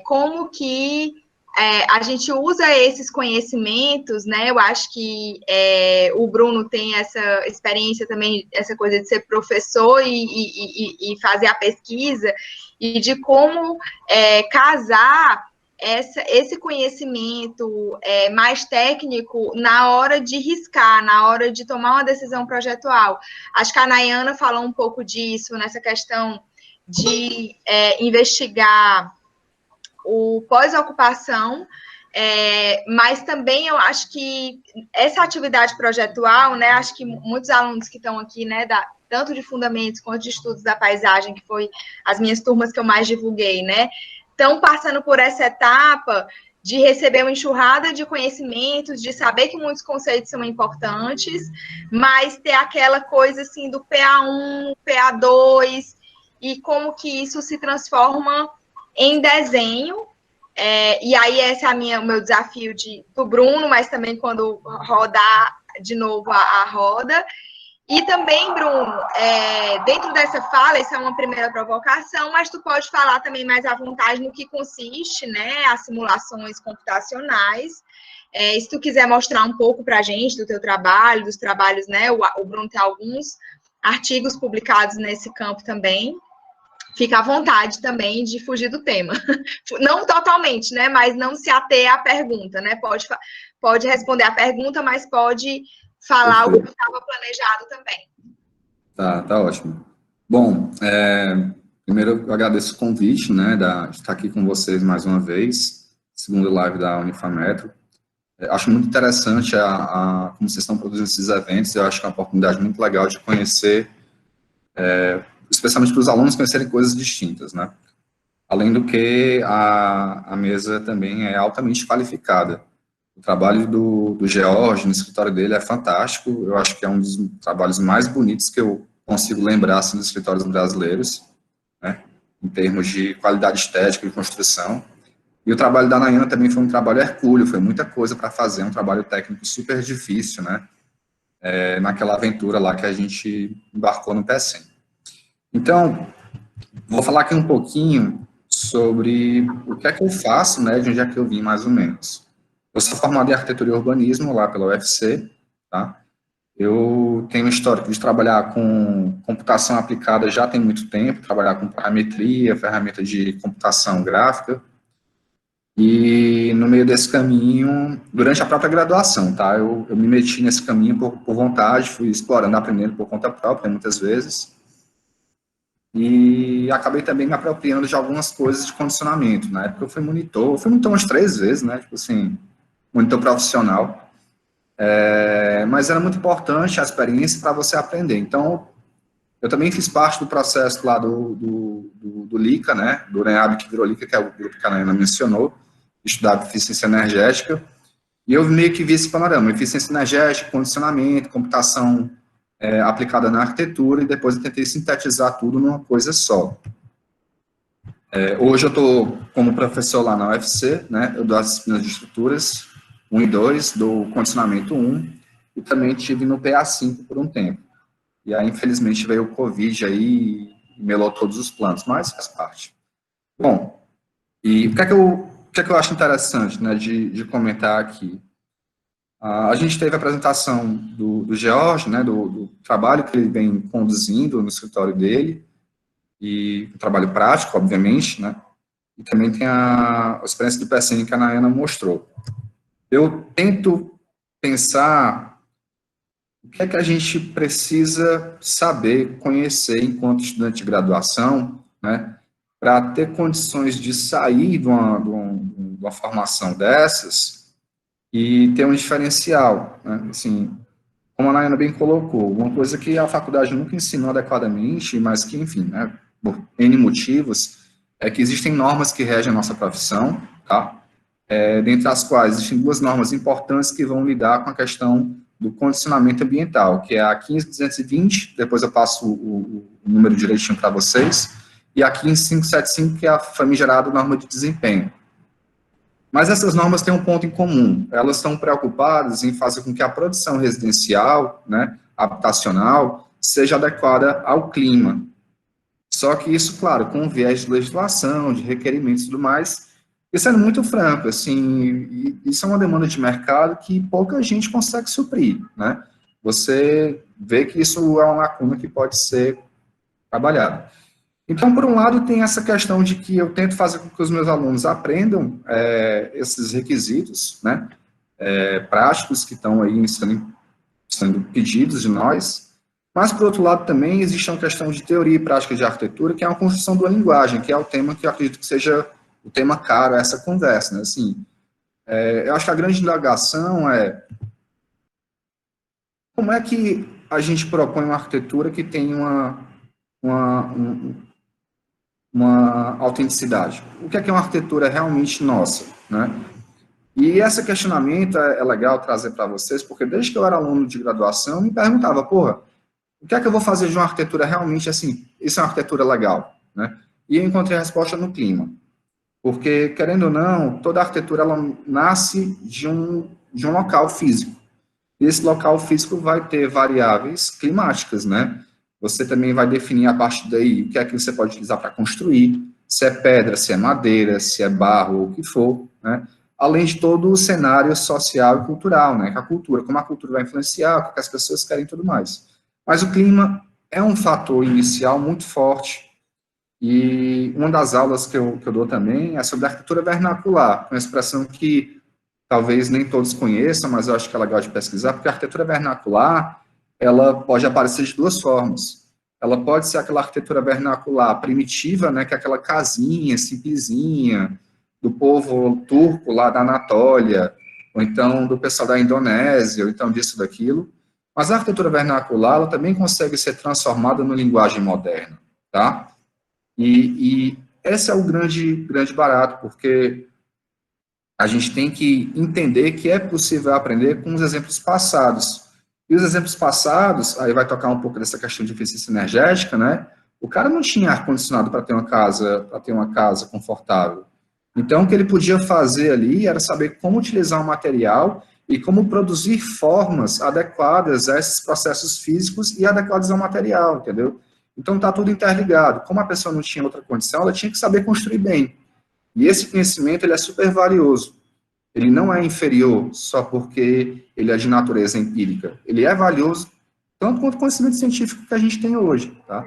como que a gente usa esses conhecimentos, né? Eu acho que o Bruno tem essa experiência também, essa coisa de ser professor e fazer a pesquisa, e de como casar esse conhecimento mais técnico na hora de riscar, na hora de tomar uma decisão projetual. Acho que a Nayana falou um pouco disso, nessa questão de investigar o pós-ocupação, mas também eu acho que essa atividade projetual, né, acho que muitos alunos que estão aqui, né, tanto de fundamentos quanto de estudos da paisagem, que foi as minhas turmas que eu mais divulguei, né, estão passando por essa etapa de receber uma enxurrada de conhecimentos, de saber que muitos conceitos são importantes, mas ter aquela coisa, assim, do PA1, PA2, e como que isso se transforma em desenho, e aí esse é o meu desafio do Bruno, mas também quando rodar de novo a roda. E também, Bruno, dentro dessa fala, isso é uma primeira provocação, mas tu pode falar também mais à vontade no que consiste, né, as simulações computacionais. Se tu quiser mostrar um pouco para a gente do teu trabalho, dos trabalhos, né, o Bruno tem alguns artigos publicados nesse campo também. Fica à vontade também de fugir do tema. Não totalmente, né? Mas não se ater à pergunta, né? Pode responder a pergunta, mas pode falar o que estava planejado também. Tá ótimo. Bom, primeiro eu agradeço o convite, né, de estar aqui com vocês mais uma vez, segunda live da Unifametro. Acho muito interessante como vocês estão produzindo esses eventos, eu acho que é uma oportunidade muito legal de conhecer, especialmente para os alunos conhecerem coisas distintas, né? Além do que a mesa também é altamente qualificada. O trabalho do George no escritório dele é fantástico, eu acho que é um dos trabalhos mais bonitos que eu consigo lembrar assim, dos escritórios brasileiros, né? Em termos de qualidade estética e construção. E o trabalho da Nayana também foi um trabalho hercúleo, foi muita coisa para fazer, um trabalho técnico super difícil, né? Naquela aventura lá que a gente embarcou no PECEM. Então, vou falar aqui um pouquinho sobre o que é que eu faço, né, de onde é que eu vim, mais ou menos. Eu sou formado em arquitetura e urbanismo, lá pela UFC, tá? Eu tenho um histórico de trabalhar com computação aplicada já tem muito tempo, trabalhar com parametria, ferramenta de computação gráfica, e no meio desse caminho, durante a própria graduação, tá? Eu me meti nesse caminho por vontade, fui explorando, aprendendo por conta própria, muitas vezes, e acabei também me apropriando de algumas coisas de condicionamento. Na época eu fui monitor umas 3 vezes, né, tipo assim, monitor profissional, mas era muito importante a experiência para você aprender. Então, eu também fiz parte do processo lá do LICA, né, do REAB que virou LICA, que é o grupo que a Ana mencionou, estudava eficiência energética, e eu meio que vi esse panorama, eficiência energética, condicionamento, computação aplicada na arquitetura, e depois eu tentei sintetizar tudo numa coisa só. Hoje eu estou como professor lá na UFC, né, eu dou as disciplinas de estruturas 1 e 2, do condicionamento 1, e também estive no PA5 por um tempo. E aí, infelizmente, veio o Covid aí e melou todos os planos, mas faz parte. Bom, e o que é que eu acho interessante, né, de comentar aqui? A gente teve a apresentação do George, né, do trabalho que ele vem conduzindo no escritório dele, e o trabalho prático, obviamente, né, e também tem a experiência do PSN que a Nayana mostrou. Eu tento pensar o que é que a gente precisa saber, conhecer enquanto estudante de graduação, né, para ter condições de sair de uma formação dessas e ter um diferencial, né, assim, como a Nayana bem colocou, uma coisa que a faculdade nunca ensinou adequadamente, mas que, enfim, né, por N motivos, é que existem normas que regem a nossa profissão, tá? Dentre as quais existem 2 normas importantes que vão lidar com a questão do condicionamento ambiental, que é a 15220, depois eu passo o número direitinho para vocês, e a 15575, que é a famigerada norma de desempenho. Mas essas normas têm um ponto em comum, elas estão preocupadas em fazer com que a produção residencial, né, habitacional, seja adequada ao clima. Só que isso, claro, com viés de legislação, de requerimentos e tudo mais, e sendo muito franco, assim, isso é uma demanda de mercado que pouca gente consegue suprir, né? Você vê que isso é uma lacuna que pode ser trabalhada. Então, por um lado, tem essa questão de que eu tento fazer com que os meus alunos aprendam esses requisitos, né, práticos que estão aí sendo pedidos de nós, mas, por outro lado, também existe uma questão de teoria e prática de arquitetura, que é uma construção da linguagem, que é o tema que eu acredito que seja o tema caro a essa conversa, né, assim, eu acho que a grande indagação é como é que a gente propõe uma arquitetura que tem uma autenticidade. O que é uma arquitetura realmente nossa, né? E esse questionamento é legal trazer para vocês, porque desde que eu era aluno de graduação, eu me perguntava, porra, o que é que eu vou fazer de uma arquitetura realmente assim, isso é uma arquitetura legal, né? E eu encontrei a resposta no clima. Porque, querendo ou não, toda arquitetura, ela nasce de um local físico. E esse local físico vai ter variáveis climáticas, né? Você também vai definir a partir daí o que é que você pode utilizar para construir, se é pedra, se é madeira, se é barro, ou o que for, né? Além de todo o cenário social e cultural, né? Como a cultura vai influenciar, o que as pessoas querem e tudo mais. Mas o clima é um fator inicial muito forte, e uma das aulas que eu dou também é sobre arquitetura vernacular, uma expressão que talvez nem todos conheçam, mas eu acho que é legal de pesquisar, porque a arquitetura vernacular, ela pode aparecer de 2 formas. Ela pode ser aquela arquitetura vernacular primitiva, né, que é aquela casinha simplesinha, do povo turco lá da Anatólia, ou então do pessoal da Indonésia, ou então disso, daquilo. Mas a arquitetura vernacular, ela também consegue ser transformada numa linguagem moderna, tá? E esse é o grande barato, porque a gente tem que entender que é possível aprender com os exemplos passados. E os exemplos passados, aí vai tocar um pouco dessa questão de eficiência energética, né? O cara não tinha ar-condicionado para ter uma casa confortável. Então, o que ele podia fazer ali era saber como utilizar o material e como produzir formas adequadas a esses processos físicos e adequadas ao material, entendeu? Então, está tudo interligado. Como a pessoa não tinha outra condição, ela tinha que saber construir bem. E esse conhecimento, ele é super valioso. Ele não é inferior só porque ele é de natureza empírica. Ele é valioso tanto quanto o conhecimento científico que a gente tem hoje, tá?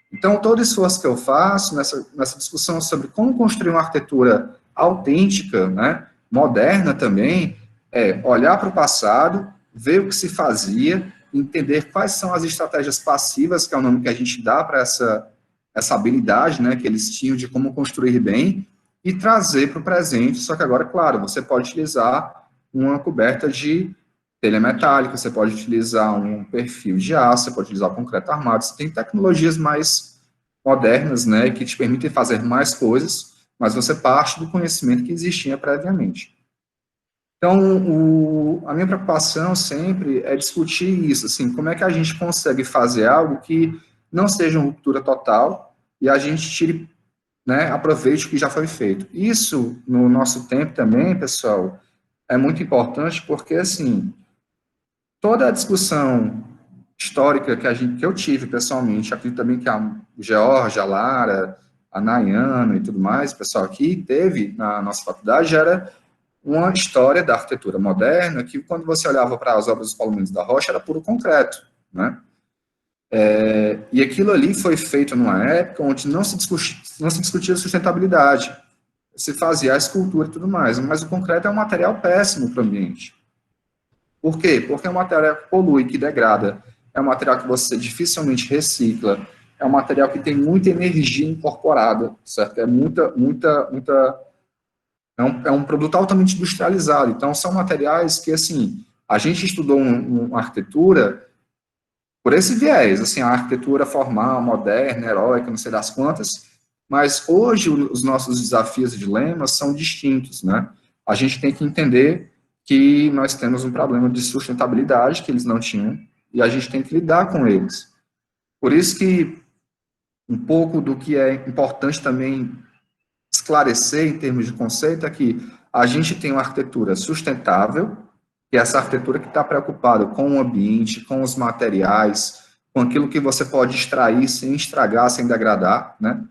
Então, todo esforço que eu faço nessa discussão sobre como construir uma arquitetura autêntica, né, moderna também, é olhar para o passado, ver o que se fazia, entender quais são as estratégias passivas, que é o nome que a gente dá para essa habilidade, né, que eles tinham de como construir bem, e trazer para o presente, só que agora, claro, você pode utilizar uma coberta de telha metálica, você pode utilizar um perfil de aço, você pode utilizar concreto armado, você tem tecnologias mais modernas, né, que te permitem fazer mais coisas, mas você parte do conhecimento que existia previamente. Então, a minha preocupação sempre é discutir isso, assim, como é que a gente consegue fazer algo que não seja uma ruptura total e a gente tire, né, aproveite o que já foi feito. Isso, no nosso tempo também, pessoal, é muito importante porque, assim, toda a discussão histórica que eu tive pessoalmente, acredito também que a Georgia, a Lara, a Nayana e tudo mais, o pessoal aqui teve na nossa faculdade, era uma história da arquitetura moderna que, quando você olhava para as obras dos Paulo Mendes da Rocha, era puro concreto, né? E aquilo ali foi feito numa época onde não se discutia sustentabilidade, se fazia a escultura e tudo mais, mas o concreto é um material péssimo para o ambiente. Por quê? Porque é um material que polui, que degrada, é um material que você dificilmente recicla, é um material que tem muita energia incorporada, certo? É é um produto altamente industrializado. Então, são materiais que, assim, a gente estudou uma arquitetura por esse viés, assim, a arquitetura formal, moderna, heróica, não sei das quantas, mas hoje os nossos desafios e dilemas são distintos, né? A gente tem que entender que nós temos um problema de sustentabilidade que eles não tinham, e a gente tem que lidar com eles. Por isso que um pouco do que é importante também esclarecer em termos de conceito é que a gente tem uma arquitetura sustentável, que é essa arquitetura que está preocupada com o ambiente, com os materiais, com aquilo que você pode extrair sem estragar, sem degradar, né?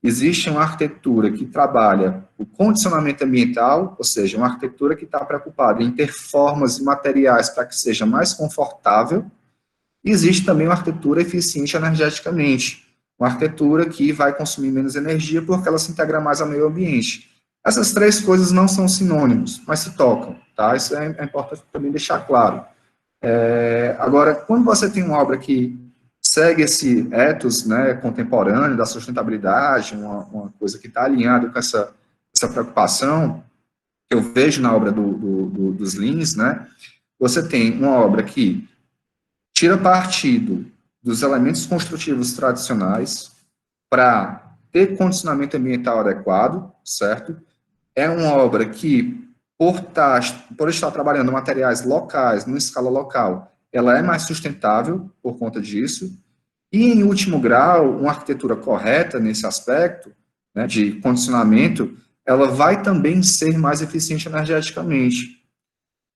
Existe uma arquitetura que trabalha o condicionamento ambiental, ou seja, uma arquitetura que está preocupada em ter formas e materiais para que seja mais confortável. E existe também uma arquitetura eficiente energeticamente, uma arquitetura que vai consumir menos energia porque ela se integra mais ao meio ambiente. Essas três coisas não são sinônimos, mas se tocam, tá? Isso é importante também deixar claro. Agora, quando você tem uma obra que segue esse ethos, né, contemporâneo da sustentabilidade, uma coisa que está alinhada com essa preocupação que eu vejo na obra dos Lins, né, você tem uma obra que tira partido dos elementos construtivos tradicionais para ter condicionamento ambiental adequado, certo? É uma obra que, por estar trabalhando materiais locais, numa escala local, ela é mais sustentável por conta disso. E, em último grau, uma arquitetura correta nesse aspecto, né, de condicionamento, ela vai também ser mais eficiente energeticamente.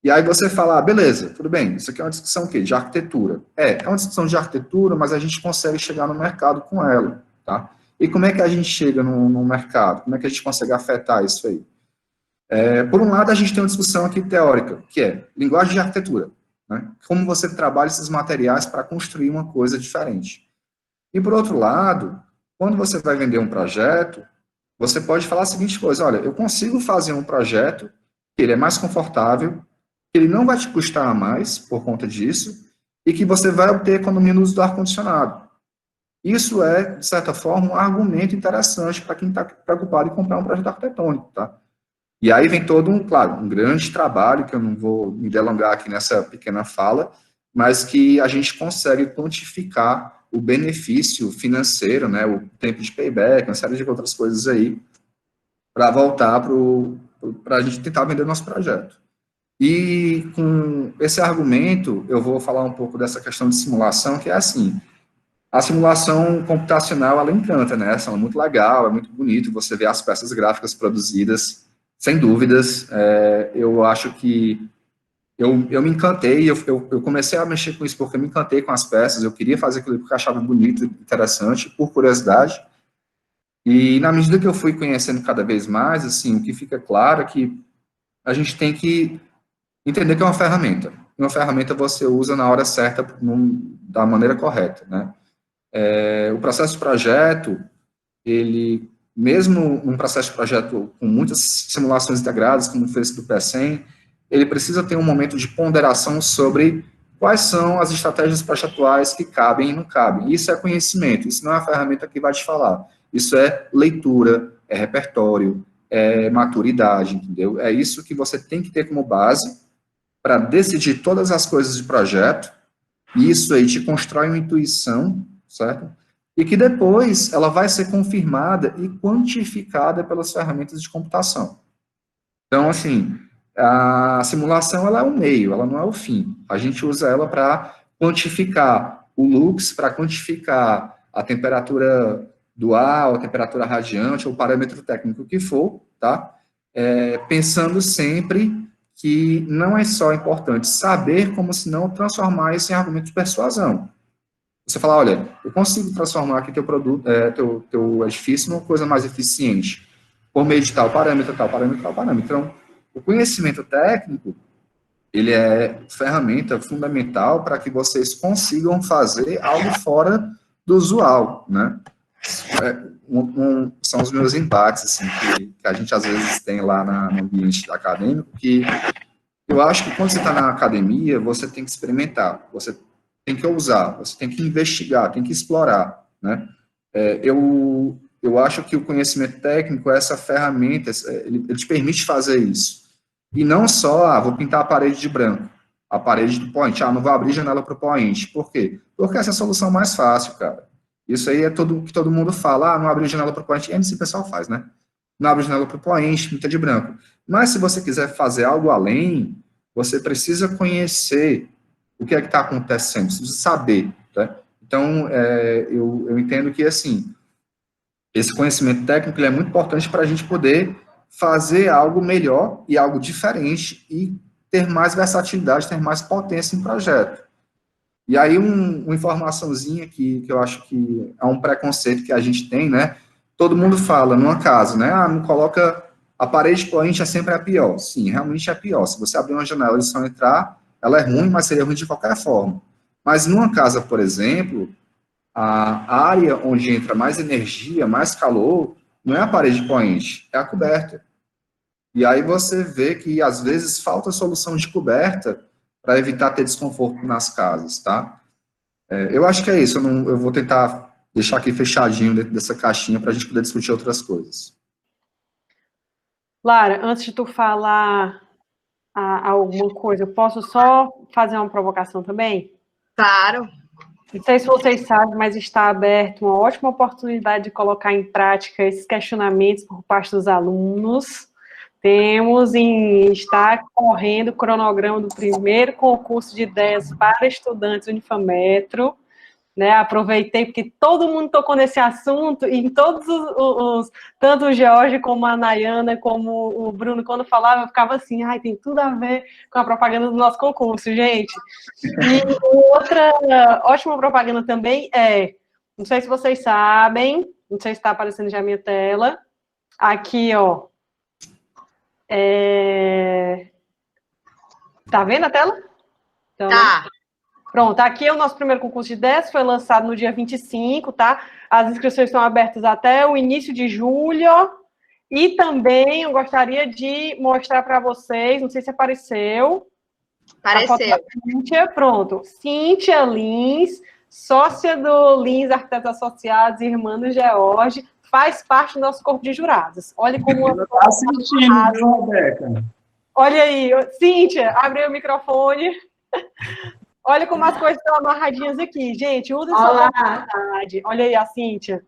E aí você fala, beleza, tudo bem, isso aqui é uma discussão o quê? De arquitetura. É uma discussão de arquitetura, mas a gente consegue chegar no mercado com ela, tá? E como é que a gente chega no mercado? Como é que a gente consegue afetar isso aí? Por um lado, a gente tem uma discussão aqui teórica, que é linguagem de arquitetura, né? Como você trabalha esses materiais para construir uma coisa diferente. E, por outro lado, quando você vai vender um projeto, você pode falar a seguinte coisa, olha, eu consigo fazer um projeto que ele é mais confortável, que ele não vai te custar mais por conta disso, e que você vai obter economia no uso do ar-condicionado. Isso é, de certa forma, um argumento interessante para quem está preocupado em comprar um projeto arquitetônico, tá? E aí vem todo um grande trabalho, que eu não vou me delongar aqui nessa pequena fala, mas que a gente consegue quantificar o benefício financeiro, né, o tempo de payback, uma série de outras coisas aí, para voltar para a gente tentar vender nosso projeto. E com esse argumento, eu vou falar um pouco dessa questão de simulação, que é assim, a simulação computacional, ela encanta, né, ela é muito legal, é muito bonito, você vê as peças gráficas produzidas, sem dúvidas, eu acho que eu me encantei, eu comecei a mexer com isso porque eu me encantei com as peças, eu queria fazer aquilo porque eu achava bonito, interessante, por curiosidade, e na medida que eu fui conhecendo cada vez mais, assim, o que fica claro é que a gente tem que entender que é uma ferramenta. Uma ferramenta você usa na hora certa, da maneira correta, né? O processo de projeto, ele, mesmo um processo de projeto com muitas simulações integradas, como foi esse do PE100, ele precisa ter um momento de ponderação sobre quais são as estratégias projetuais que cabem e não cabem. Isso é conhecimento, isso não é uma ferramenta que vai te falar. Isso é leitura, é repertório, é maturidade, entendeu? É isso que você tem que ter como base para decidir todas as coisas de projeto, e isso aí te constrói uma intuição, certo? E que depois ela vai ser confirmada e quantificada pelas ferramentas de computação. Então, assim, A simulação, ela é um meio, ela não é o fim. A gente usa ela para quantificar o lux, para quantificar a temperatura do ar, a temperatura radiante, ou o parâmetro técnico que for, tá? Pensando sempre que não é só importante saber, como se não transformar isso em argumento de persuasão. Você fala, olha, eu consigo transformar aqui teu produto, teu edifício numa coisa mais eficiente, por meio de tal parâmetro, tal parâmetro, tal parâmetro. Então, o conhecimento técnico, ele é ferramenta fundamental para que vocês consigam fazer algo fora do usual, né? São os meus embates, assim, que a gente às vezes tem lá no ambiente acadêmico, que eu acho que quando você está na academia, você tem que experimentar, você tem que ousar, você tem que investigar, tem que explorar, né? Eu acho que o conhecimento técnico é essa ferramenta, ele te permite fazer isso. E não só, vou pintar a parede de branco, a parede do point, não vou abrir janela para o point. Por quê? Porque essa é a solução mais fácil, cara. Isso aí é tudo que todo mundo fala, não abre janela para o point, e esse pessoal faz, né? Não abre janela para o point, pinta de branco. Mas se você quiser fazer algo além, você precisa conhecer o que é que está acontecendo, você precisa saber, tá? Então, eu entendo que, assim, esse conhecimento técnico ele é muito importante para a gente poder fazer algo melhor e algo diferente e ter mais versatilidade, ter mais potência em projeto. E aí, uma informaçãozinha que eu acho que é um preconceito que a gente tem, né? Todo mundo fala, numa casa, né? Não coloca... A parede point é sempre a pior. Sim, realmente é a pior. Se você abrir uma janela e só entrar, ela é ruim, mas seria ruim de qualquer forma. Mas numa casa, por exemplo, a área onde entra mais energia, mais calor, não é a parede point, é a coberta. E aí você vê que, às vezes, falta solução de coberta para evitar ter desconforto nas casas, tá? Eu acho que é isso. Eu vou tentar deixar aqui fechadinho dentro dessa caixinha para a gente poder discutir outras coisas. Lara, antes de tu falar alguma coisa, eu posso só fazer uma provocação também? Claro. Não sei se vocês sabem, mas está aberto uma ótima oportunidade de colocar em prática esses questionamentos por parte dos alunos. Está correndo o cronograma do primeiro concurso de ideias para estudantes do Unifametro, né? Aproveitei porque todo mundo tocou nesse assunto e em todos tanto o George como a Nayana, como o Bruno, quando falava, eu ficava assim, tem tudo a ver com a propaganda do nosso concurso, gente. E outra ótima propaganda também não sei se vocês sabem, não sei se está aparecendo já a minha tela, aqui, ó, tá vendo a tela? Então, tá. Pronto, aqui é o nosso primeiro concurso de ideias, foi lançado no dia 25, tá? As inscrições estão abertas até o início de julho. E também eu gostaria de mostrar para vocês, não sei se apareceu. Apareceu. Cíntia, pronto. Cíntia Lins, sócia do Lins Arquitetos Associados e irmã do George, faz parte do nosso corpo de jurados. Olha como... Ela está assistindo, viu, Rebeca? Olha aí, Cíntia, abre o microfone. Olha como as coisas estão amarradinhas aqui. Gente, usa essa oportunidade. Olha aí a Cíntia.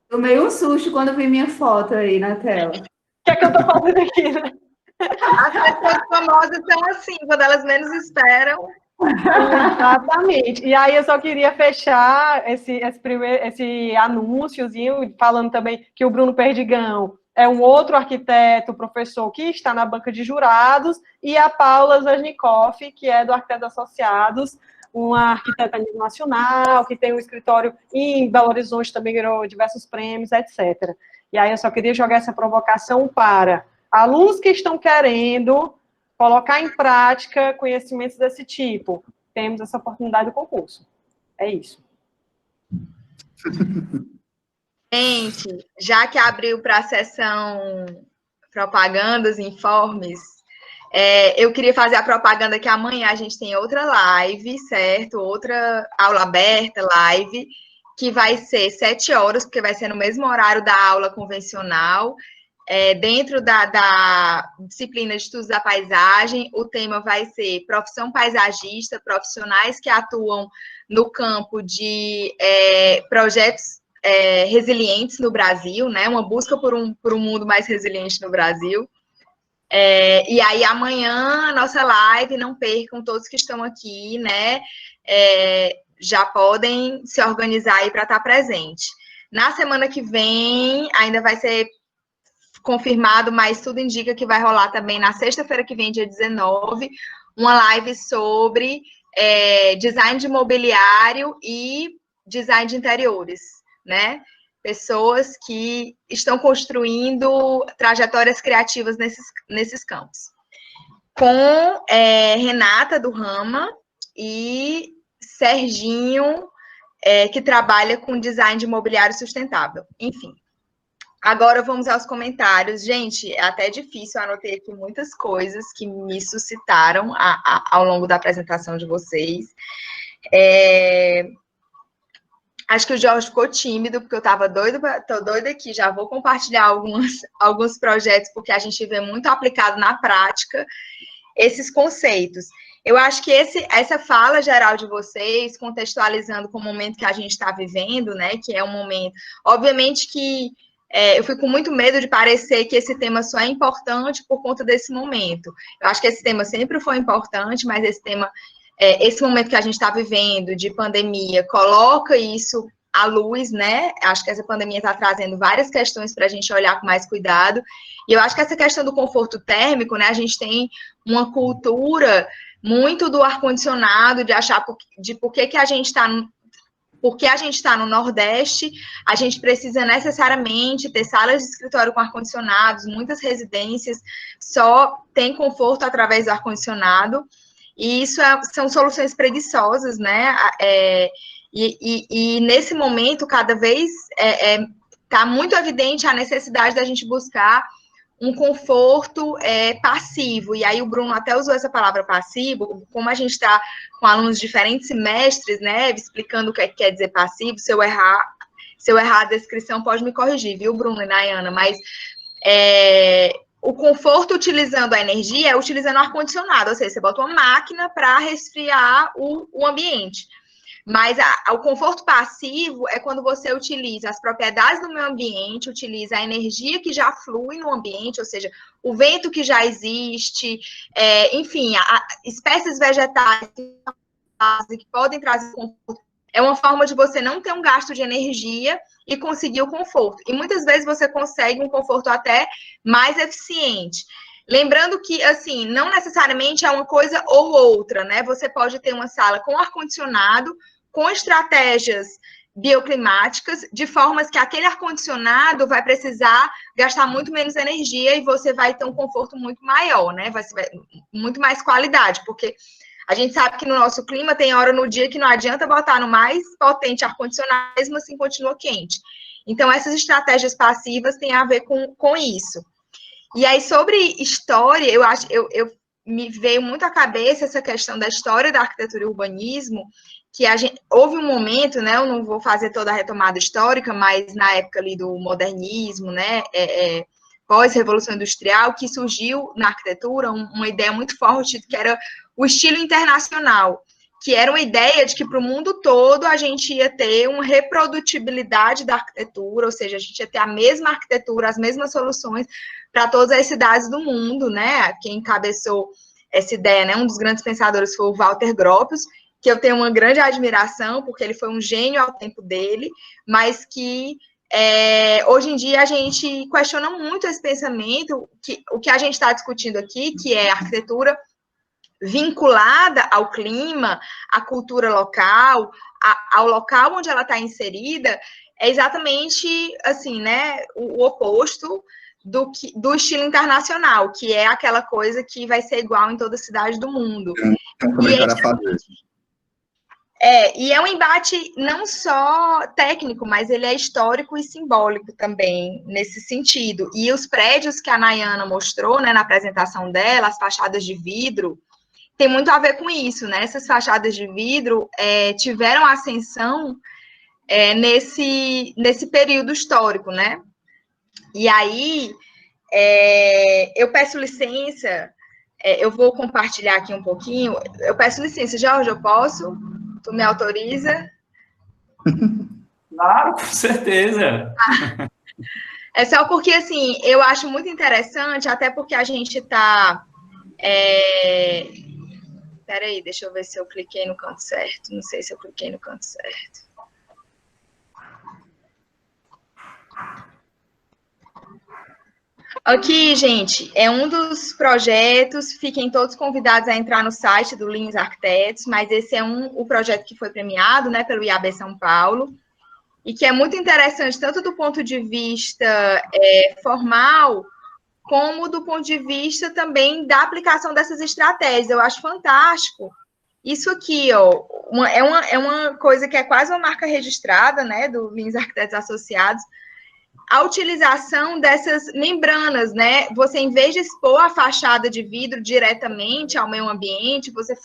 Tomei um susto quando vi minha foto aí na tela. O que é que eu tô fazendo aqui, né? As pessoas famosas são assim, quando elas menos esperam. Exatamente. E aí eu só queria fechar esse anúnciozinho, falando também que o Bruno Perdigão é um outro arquiteto, professor, que está na banca de jurados, e a Paula Zajnikoff, que é do Arquitetos Associados, uma arquiteta a nível nacional, que tem um escritório em Belo Horizonte, também ganhou diversos prêmios, etc. E aí eu só queria jogar essa provocação para alunos que estão querendo colocar em prática conhecimentos desse tipo. Temos essa oportunidade do concurso. É isso. Gente, já que abriu para a sessão propagandas, informes, eu queria fazer a propaganda que amanhã a gente tem outra live, certo? Outra aula aberta, live, que vai ser 7 horas, porque vai ser no mesmo horário da aula convencional. Dentro da disciplina de estudos da paisagem, o tema vai ser profissão paisagista, profissionais que atuam no campo de projetos resilientes no Brasil, né? Uma busca por um mundo mais resiliente no Brasil. E aí, amanhã, nossa live, não percam todos que estão aqui, né? Já podem se organizar aí para estar presente. Na semana que vem, ainda vai ser confirmado, mas tudo indica que vai rolar também na sexta-feira que vem, dia 19, uma live sobre design de mobiliário e design de interiores, né? Pessoas que estão construindo trajetórias criativas nesses campos. Com Renata, do Rama, e Serginho, que trabalha com design de mobiliário sustentável. Enfim. Agora vamos aos comentários. Gente, é até difícil, eu anotei aqui muitas coisas que me suscitaram ao longo da apresentação de vocês. Acho que o Jorge ficou tímido, porque eu estava tô doida aqui, já vou compartilhar alguns projetos, porque a gente vê muito aplicado na prática esses conceitos. Eu acho que essa fala geral de vocês, contextualizando com o momento que a gente está vivendo, né, que é um momento, obviamente que eu fico com muito medo de parecer que esse tema só é importante por conta desse momento. Eu acho que esse tema sempre foi importante, mas esse momento que a gente está vivendo de pandemia coloca isso à luz, né? Acho que essa pandemia está trazendo várias questões para a gente olhar com mais cuidado. E eu acho que essa questão do conforto térmico, né? A gente tem uma cultura muito do ar-condicionado, de achar por que a gente está porque a gente está no Nordeste, a gente precisa necessariamente ter salas de escritório com ar-condicionados, muitas residências só têm conforto através do ar-condicionado, e isso são soluções preguiçosas, né? E nesse momento, cada vez está muito evidente a necessidade da gente buscar um conforto passivo, e aí o Bruno até usou essa palavra passivo, como a gente está com alunos de diferentes semestres, né, explicando o que quer dizer passivo. Se eu errar a descrição, pode me corrigir, viu, Bruno e Nayana, mas o conforto utilizando a energia é utilizando o ar-condicionado, ou seja, você bota uma máquina para resfriar o ambiente. Mas o conforto passivo é quando você utiliza as propriedades do meio ambiente, utiliza a energia que já flui no ambiente, ou seja, o vento que já existe, enfim, espécies vegetais que podem trazer conforto. É uma forma de você não ter um gasto de energia e conseguir o conforto. E muitas vezes você consegue um conforto até mais eficiente. Lembrando que, assim, não necessariamente é uma coisa ou outra, né? Você pode ter uma sala com ar-condicionado, com estratégias bioclimáticas, de formas que aquele ar-condicionado vai precisar gastar muito menos energia e você vai ter um conforto muito maior, né? Vai ser muito mais qualidade, porque a gente sabe que no nosso clima tem hora no dia que não adianta botar no mais potente ar-condicionado, mesmo assim continua quente. Então, essas estratégias passivas têm a ver com isso. E aí, sobre história, me veio muito à cabeça essa questão da história da arquitetura e urbanismo, que houve um momento, né, eu não vou fazer toda a retomada histórica, mas na época ali do modernismo, né, pós-revolução industrial, que surgiu na arquitetura uma ideia muito forte, que era o estilo internacional, que era uma ideia de que para o mundo todo a gente ia ter uma reprodutibilidade da arquitetura, ou seja, a gente ia ter a mesma arquitetura, as mesmas soluções para todas as cidades do mundo, né? Quem encabeçou essa ideia, né? Um dos grandes pensadores foi o Walter Gropius, que eu tenho uma grande admiração, porque ele foi um gênio ao tempo dele, mas que hoje em dia a gente questiona muito esse pensamento, o que a gente está discutindo aqui, que é a arquitetura vinculada ao clima, à cultura local, ao local onde ela está inserida, é exatamente assim, né, o oposto do estilo internacional, que é aquela coisa que vai ser igual em toda cidade do mundo. É um comentário a fazer. E é um embate não só técnico, mas ele é histórico e simbólico também, nesse sentido. E os prédios que a Nayana mostrou, né, na apresentação dela, as fachadas de vidro, tem muito a ver com isso, né? Essas fachadas de vidro tiveram ascensão nesse período histórico, né? E aí, eu peço licença, eu vou compartilhar aqui um pouquinho. Eu peço licença, Jorge, eu posso? Tu me autoriza? Claro, com certeza. É só porque, assim, eu acho muito interessante, até porque a gente está... Peraí, deixa eu ver se eu cliquei no canto certo. Não sei se eu cliquei no canto certo. Aqui, gente, é um dos projetos, fiquem todos convidados a entrar no site do Lins Arquitetos, mas esse é o projeto que foi premiado, né, pelo IAB São Paulo, e que é muito interessante, tanto do ponto de vista formal, como do ponto de vista também da aplicação dessas estratégias. Eu acho fantástico. Isso aqui, ó, é uma coisa que é quase uma marca registrada, né, do Lins Arquitetos Associados, a utilização dessas membranas, né? Você, em vez de expor a fachada de vidro diretamente ao meio ambiente, você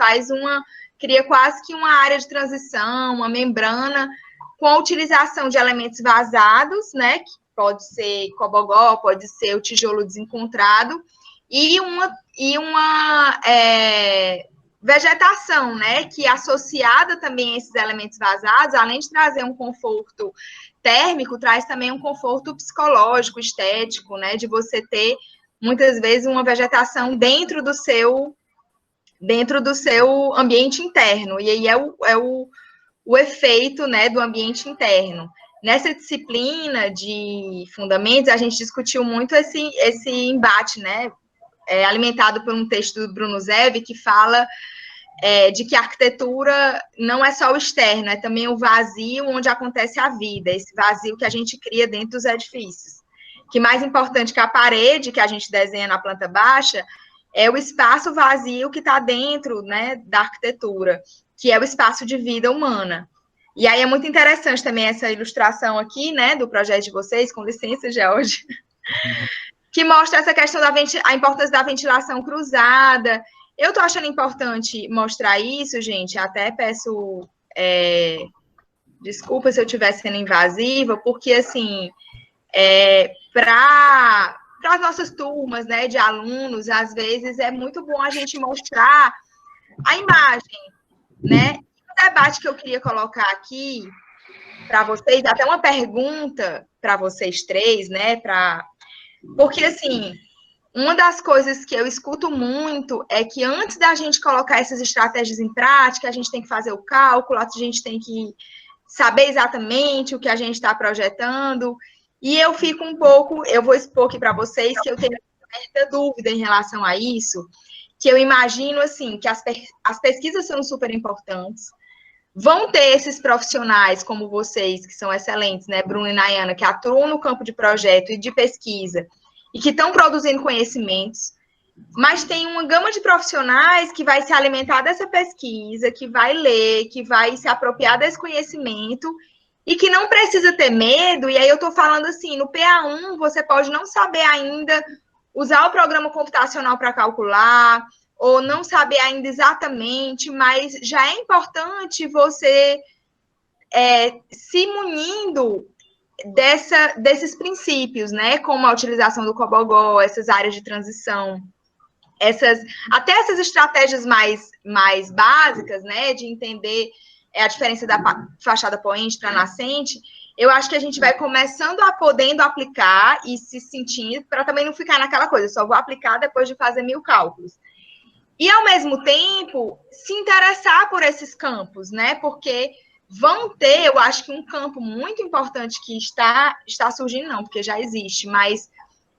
cria quase que uma área de transição, uma membrana, com a utilização de elementos vazados, né? Que pode ser cobogó, pode ser o tijolo desencontrado, e uma vegetação, né? Que associada também a esses elementos vazados, além de trazer um conforto térmico, traz também um conforto psicológico, estético, né, de você ter, muitas vezes, uma vegetação dentro do seu ambiente interno, e aí o efeito, né, do ambiente interno. Nessa disciplina de fundamentos, a gente discutiu muito esse embate, né, alimentado por um texto do Bruno Zev, que fala de que a arquitetura não é só o externo, é também o vazio onde acontece a vida, esse vazio que a gente cria dentro dos edifícios. Que mais importante que a parede que a gente desenha na planta baixa é o espaço vazio que está dentro, né, da arquitetura, que é o espaço de vida humana. E aí é muito interessante também essa ilustração aqui, né, do projeto de vocês, com licença, George, que mostra essa questão a importância da ventilação cruzada. Eu estou achando importante mostrar isso, gente, até peço desculpa se eu estiver sendo invasiva, porque, assim, para as nossas turmas, né, de alunos, às vezes é muito bom a gente mostrar a imagem, né? O debate que eu queria colocar aqui para vocês, até uma pergunta para vocês três, né, porque, assim, uma das coisas que eu escuto muito é que antes da gente colocar essas estratégias em prática, a gente tem que fazer o cálculo, a gente tem que saber exatamente o que a gente está projetando. E eu fico eu vou expor aqui para vocês que eu tenho certa dúvida em relação a isso, que eu imagino, assim, que as pesquisas são super importantes, vão ter esses profissionais como vocês, que são excelentes, né, Bruno e Nayana, que atuam no campo de projeto e de pesquisa, e que estão produzindo conhecimentos, mas tem uma gama de profissionais que vai se alimentar dessa pesquisa, que vai ler, que vai se apropriar desse conhecimento, e que não precisa ter medo, e aí eu estou falando assim, no PA1 você pode não saber ainda usar o programa computacional para calcular, ou não saber ainda exatamente, mas já é importante você se munindo desses princípios, né? Como a utilização do cobogó, essas áreas de transição, até essas estratégias mais básicas, né? De entender a diferença da fachada poente para nascente. Eu acho que a gente vai começando a podendo aplicar e se sentindo, para também não ficar naquela coisa, só vou aplicar depois de fazer 1000 cálculos. E, ao mesmo tempo, se interessar por esses campos, né? Porque vão ter, eu acho que um campo muito importante que está surgindo, não, porque já existe, mas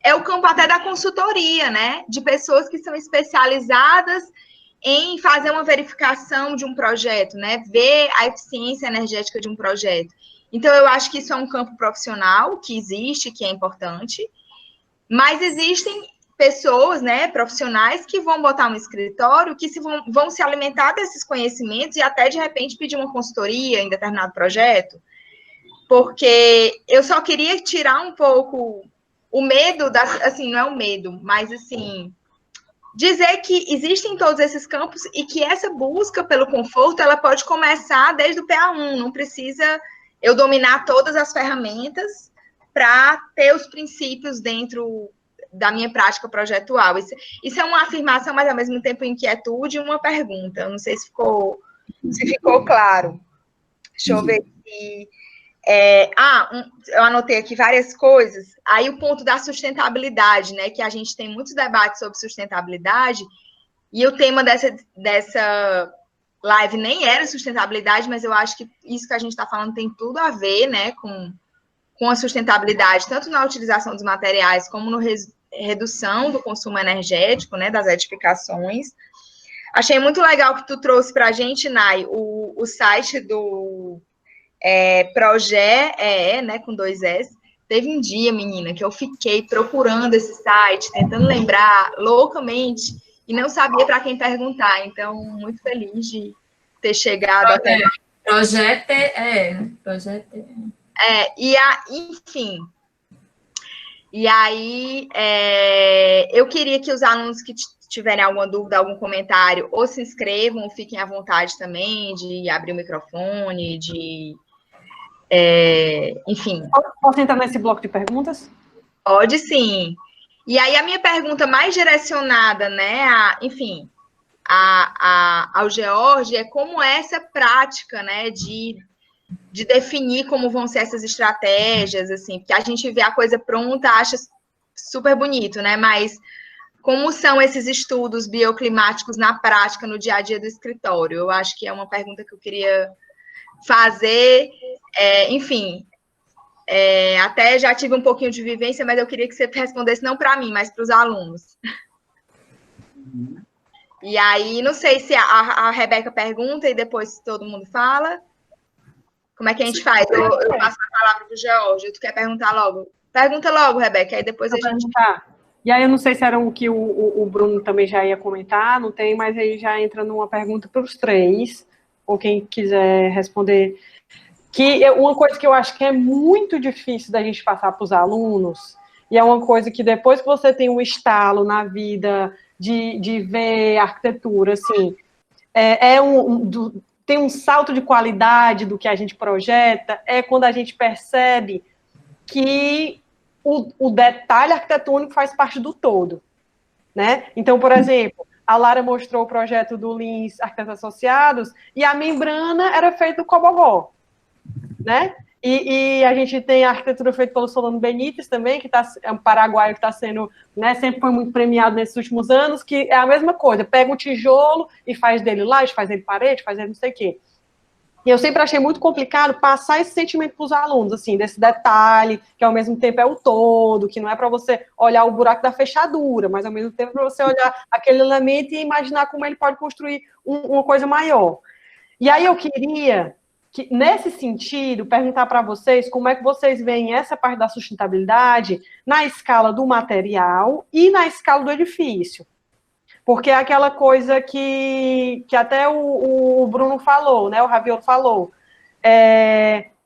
é o campo até da consultoria, né? De pessoas que são especializadas em fazer uma verificação de um projeto, né? Ver a eficiência energética de um projeto. Então, eu acho que isso é um campo profissional que existe, que é importante, mas existem pessoas, né, profissionais que vão botar um escritório, que vão se alimentar desses conhecimentos e até, de repente, pedir uma consultoria em determinado projeto, porque eu só queria tirar um pouco o medo, assim, não é o medo, mas, assim, dizer que existem todos esses campos e que essa busca pelo conforto, ela pode começar desde o PA1, não precisa eu dominar todas as ferramentas para ter os princípios dentro da minha prática projetual. Isso é uma afirmação, mas ao mesmo tempo inquietude e uma pergunta. Eu não sei se ficou claro. Deixa eu ver Eu anotei aqui várias coisas. Aí o ponto da sustentabilidade, né? Que a gente tem muitos debates sobre sustentabilidade, e o tema dessa live nem era sustentabilidade, mas eu acho que isso que a gente está falando tem tudo a ver, né, com a sustentabilidade, tanto na utilização dos materiais, como no redução do consumo energético, né, das edificações. Achei muito legal que tu trouxe para a gente, Nai, o site do Projet, né, com 2 S. Teve um dia, menina, que eu fiquei procurando esse site, tentando lembrar loucamente, e não sabia para quem perguntar. Então, muito feliz de ter chegado até lá. Projeto enfim. E aí, eu queria que os alunos que tiverem alguma dúvida, algum comentário, ou se inscrevam, ou fiquem à vontade também de abrir o microfone, enfim. Posso entrar nesse bloco de perguntas? Pode sim. E aí, a minha pergunta mais direcionada, né, ao George, é como essa prática, né, de definir como vão ser essas estratégias, assim, porque a gente vê a coisa pronta, acha super bonito, né, mas como são esses estudos bioclimáticos na prática, no dia a dia do escritório? Eu acho que é uma pergunta que eu queria fazer, enfim, até já tive um pouquinho de vivência, mas eu queria que você respondesse não para mim, mas para os alunos. E aí, não sei se a Rebeca pergunta e depois todo mundo fala. Como é que a gente faz? Eu passo a palavra para o George. Tu quer perguntar logo? Pergunta logo, Rebeca, aí depois a gente... E aí eu não sei se era o que o Bruno também já ia comentar, não tem, mas aí já entra numa pergunta para os três, ou quem quiser responder. Que uma coisa que eu acho que é muito difícil da gente passar para os alunos, e é uma coisa que depois que você tem um estalo na vida de ver arquitetura, assim, tem um salto de qualidade do que a gente projeta, é quando a gente percebe que o detalhe arquitetônico faz parte do todo, né? Então, por exemplo, a Lara mostrou o projeto do Lins Arquitetos Associados e a membrana era feita do Cobogó, né? E a gente tem a arquitetura feita pelo Solano Benítez também, que é um paraguaio que está sendo, né, sempre foi muito premiado nesses últimos anos, que é a mesma coisa, pega um tijolo e faz dele laje, faz dele parede, faz dele não sei o quê. E eu sempre achei muito complicado passar esse sentimento para os alunos, assim, desse detalhe, que ao mesmo tempo é o todo, que não é para você olhar o buraco da fechadura, mas ao mesmo tempo é para você olhar aquele elemento e imaginar como ele pode construir uma coisa maior. E aí eu queria que, nesse sentido, perguntar para vocês como é que vocês veem essa parte da sustentabilidade na escala do material e na escala do edifício. Porque é aquela coisa que até o Bruno falou, né? O Raviolo falou.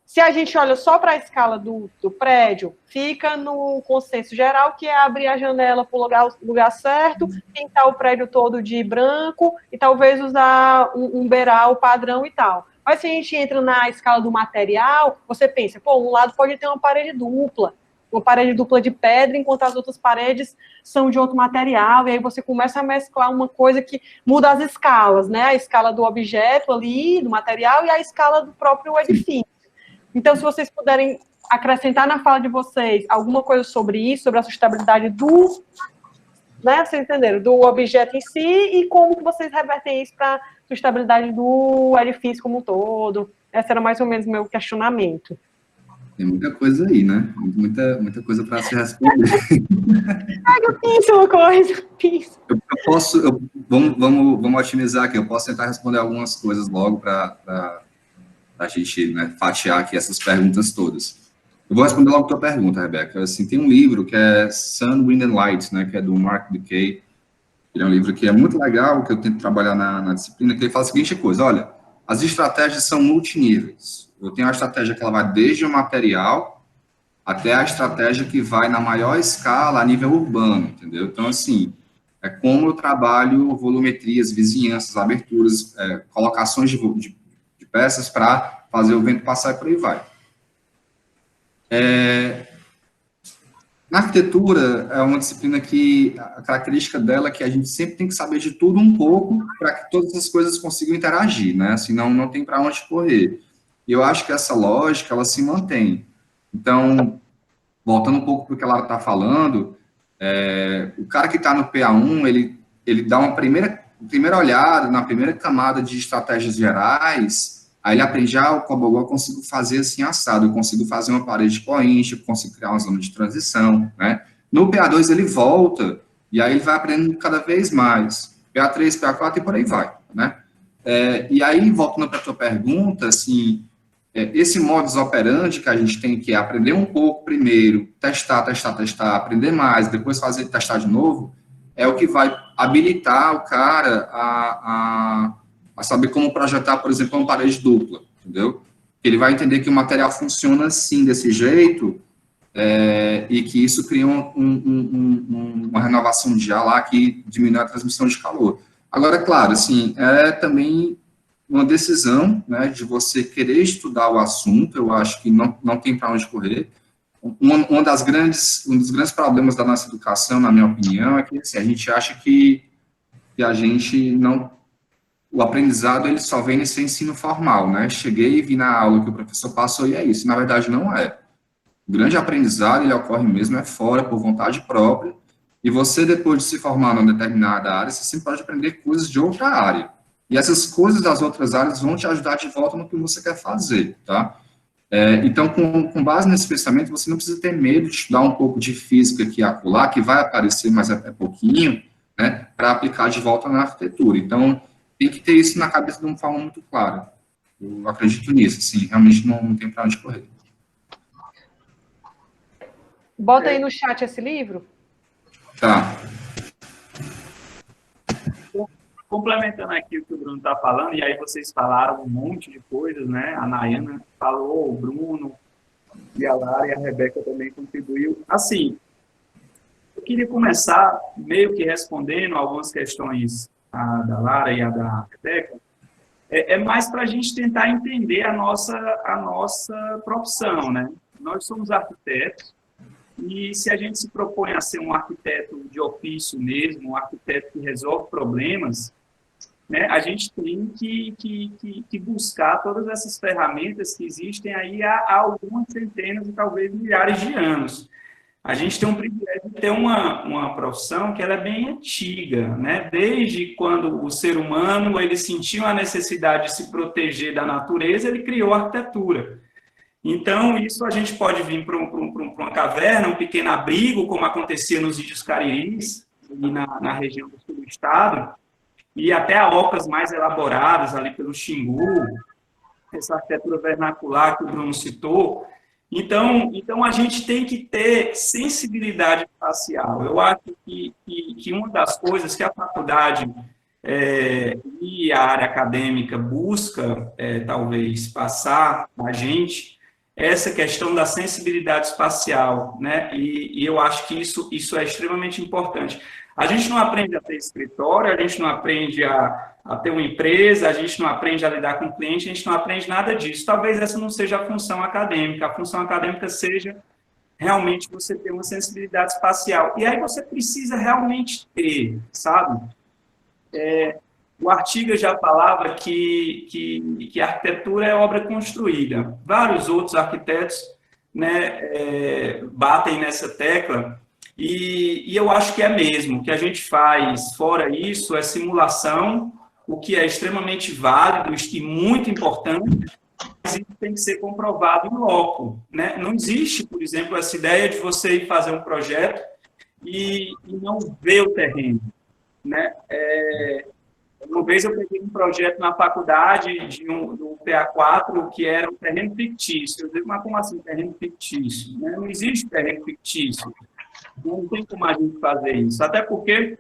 Se a gente olha só para a escala do prédio, fica no consenso geral que é abrir a janela para o lugar certo, pintar o prédio todo de branco e talvez usar um beiral padrão e tal. Mas se a gente entra na escala do material, você pensa, um lado pode ter uma parede dupla de pedra, enquanto as outras paredes são de outro material, e aí você começa a mesclar uma coisa que muda as escalas, né? A escala do objeto ali, do material, e a escala do próprio edifício. Então, se vocês puderem acrescentar na fala de vocês alguma coisa sobre isso, sobre a sustentabilidade do, né, vocês entenderam, do objeto em si, e como que vocês revertem isso para a sustentabilidade do edifício como um todo. Esse era mais ou menos o meu questionamento. Tem muita coisa aí, né? Muita coisa para se responder. Eu penso uma coisa, penso. Vamos otimizar aqui. Eu posso tentar responder algumas coisas logo para a gente, né, fatiar aqui essas perguntas todas. Eu vou responder logo a tua pergunta, Rebeca. Assim, tem um livro que é Sun, Wind and Light, né, que é do Mark Decay. Ele é um livro que é muito legal, que eu tento trabalhar na disciplina, que ele fala a seguinte coisa: olha, as estratégias são multiníveis. Eu tenho a estratégia que ela vai desde o material até a estratégia que vai na maior escala a nível urbano, entendeu? Então, assim, é como eu trabalho volumetrias, vizinhanças, aberturas, colocações de peças para fazer o vento passar e por aí vai. Na arquitetura, é uma disciplina que a característica dela é que a gente sempre tem que saber de tudo um pouco para que todas as coisas consigam interagir, né? Senão não tem para onde correr. E eu acho que essa lógica, ela se mantém. Então, voltando um pouco para o que ela está falando, o cara que está no PA1, ele dá uma primeira olhada, na primeira camada de estratégias gerais, aí ele aprende, o COBOL eu consigo fazer assim assado, eu consigo fazer uma parede coente, eu consigo criar uma zona de transição, né? No PA2 ele volta, e aí ele vai aprendendo cada vez mais. PA3, PA4 e por aí vai, né? E aí, voltando para a tua pergunta, assim, esse modus operandi que a gente tem que aprender um pouco primeiro, testar, aprender mais, depois testar de novo, é o que vai habilitar o cara a saber como projetar, por exemplo, uma parede dupla, entendeu? Ele vai entender que o material funciona assim, desse jeito, e que isso cria uma renovação de ar lá que diminui a transmissão de calor. Agora, claro, assim, é também uma decisão, né, de você querer estudar o assunto, eu acho que não tem para onde correr. Um dos grandes problemas da nossa educação, na minha opinião, é que assim, a gente acha que a gente não... O aprendizado, ele só vem nesse ensino formal, né? Cheguei e vi na aula que o professor passou e é isso. Na verdade, não é. O grande aprendizado, ele ocorre mesmo fora, por vontade própria, e você, depois de se formar numa determinada área, você sempre pode aprender coisas de outra área. E essas coisas das outras áreas vão te ajudar de volta no que você quer fazer, tá? Então, com base nesse pensamento, você não precisa ter medo de estudar um pouco de física aqui e acolá, que vai aparecer, mas é pouquinho, né, para aplicar de volta na arquitetura. Então, tem que ter isso na cabeça de uma forma muito clara. Eu acredito nisso, assim, realmente não tem para onde correr. Bota aí no chat esse livro. Tá. Complementando aqui o que o Bruno está falando, e aí vocês falaram um monte de coisas, né? A Nayana falou, o Bruno, e a Lara e a Rebeca também contribuiu. Assim, eu queria começar meio que respondendo algumas questões, a da Lara e a da Rebeca, mais para a gente tentar entender a nossa profissão, né? Nós somos arquitetos, e se a gente se propõe a ser um arquiteto de ofício mesmo, um arquiteto que resolve problemas, né, a gente tem que buscar todas essas ferramentas que existem aí há algumas centenas e talvez milhares de anos. A gente tem um privilégio de ter uma profissão que ela é bem antiga, né? Desde quando o ser humano ele sentiu a necessidade de se proteger da natureza, ele criou a arquitetura. Então, isso a gente pode vir para uma caverna, um pequeno abrigo, como acontecia nos índios cariris, na região do sul do estado, e até a ocas mais elaboradas, ali pelo Xingu, essa arquitetura vernacular que o Bruno citou. Então a gente tem que ter sensibilidade espacial. Eu acho que uma das coisas que a faculdade e a área acadêmica busca, talvez, passar a gente, essa questão da sensibilidade espacial, né? E eu acho que isso é extremamente importante. A gente não aprende a ter escritório, a gente não aprende a ter uma empresa, a gente não aprende a lidar com cliente, a gente não aprende nada disso. Talvez essa não seja a função acadêmica. A função acadêmica seja realmente você ter uma sensibilidade espacial. E aí você precisa realmente ter, sabe? O Artigas já falava que a arquitetura é obra construída. Vários outros arquitetos, né, batem nessa tecla, e eu acho que é mesmo. O que a gente faz, fora isso, é simulação, o que é extremamente válido e muito importante, mas isso tem que ser comprovado em loco, né? Não existe, por exemplo, essa ideia de você ir fazer um projeto e não ver o terreno, né? Uma vez eu peguei um projeto na faculdade do PA4 que era um terreno fictício. Eu digo, mas como assim terreno fictício? Né? Não existe terreno fictício. Não tem como a gente fazer isso. Até porque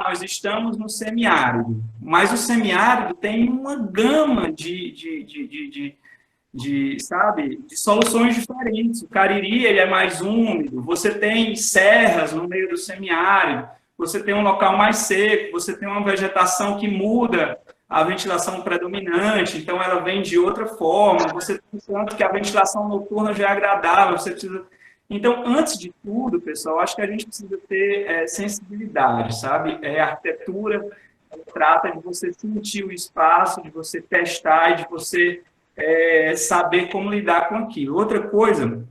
nós estamos no semiárido. Mas o semiárido tem uma gama de soluções diferentes. O Cariri ele é mais úmido. Você tem serras no meio do semiárido. Você tem um local mais seco, você tem uma vegetação que muda a ventilação predominante, então ela vem de outra forma, você tem tanto que a ventilação noturna já é agradável, você precisa... Então, antes de tudo, pessoal, acho que a gente precisa ter sensibilidade, sabe? A arquitetura trata de você sentir o espaço, de você testar e de você saber como lidar com aquilo. Outra coisa,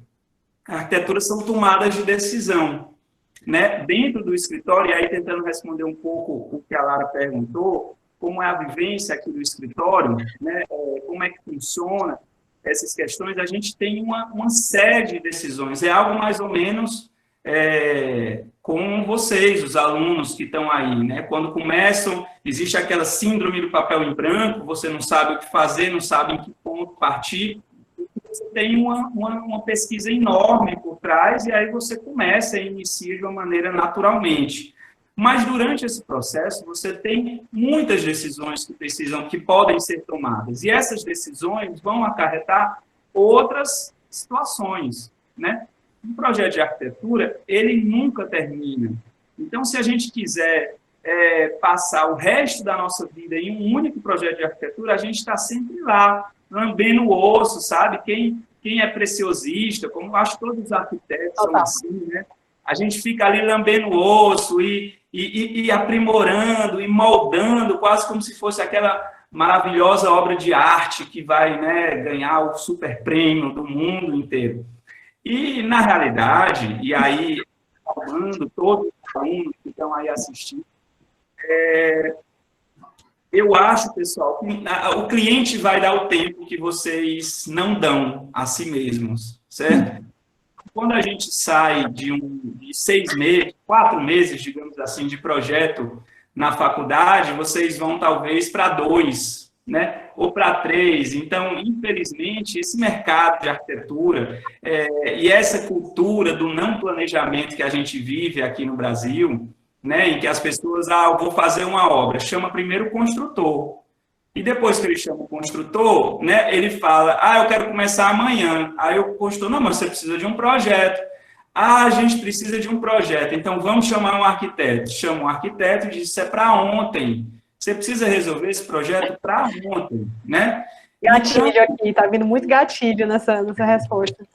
a arquitetura são tomadas de decisão, né? Dentro do escritório, e aí tentando responder um pouco o que a Lara perguntou, como é a vivência aqui do escritório, né? Como é que funciona essas questões, a gente tem uma série de decisões, é algo mais ou menos com vocês, os alunos que estão aí, né? Quando começam, existe aquela síndrome do papel em branco, você não sabe o que fazer, não sabe em que ponto partir, você tem uma pesquisa enorme por trás, e aí você começa e inicia de uma maneira naturalmente. Mas durante esse processo, você tem muitas decisões que podem ser tomadas, e essas decisões vão acarretar outras situações, né? Um projeto de arquitetura, ele nunca termina. Então, se a gente quiser passar o resto da nossa vida em um único projeto de arquitetura, a gente está sempre lá, lambendo o osso, sabe? Quem é preciosista, como acho que todos os arquitetos são assim, né? A gente fica ali lambendo o osso e aprimorando e moldando, quase como se fosse aquela maravilhosa obra de arte que vai, né, ganhar o super prêmio do mundo inteiro. E, na realidade, e aí, falando todos os alunos que estão aí assistindo, eu acho, pessoal, que o cliente vai dar o tempo que vocês não dão a si mesmos, certo? Quando a gente sai de 6 meses, 4 meses, digamos assim, de projeto na faculdade, vocês vão talvez para 2, né? Ou para 3. Então, infelizmente, esse mercado de arquitetura e essa cultura do não planejamento que a gente vive aqui no Brasil, né? Em que as pessoas, eu vou fazer uma obra, chama primeiro o construtor. E depois que ele chama o construtor, né, ele fala, eu quero começar amanhã. Aí o construtor, não, mas você precisa de um projeto. A gente precisa de um projeto, então vamos chamar um arquiteto. Chama um arquiteto e diz, isso é para ontem. Você precisa resolver esse projeto para ontem, né? Gatilho aqui, tá vindo muito gatilho nessa resposta.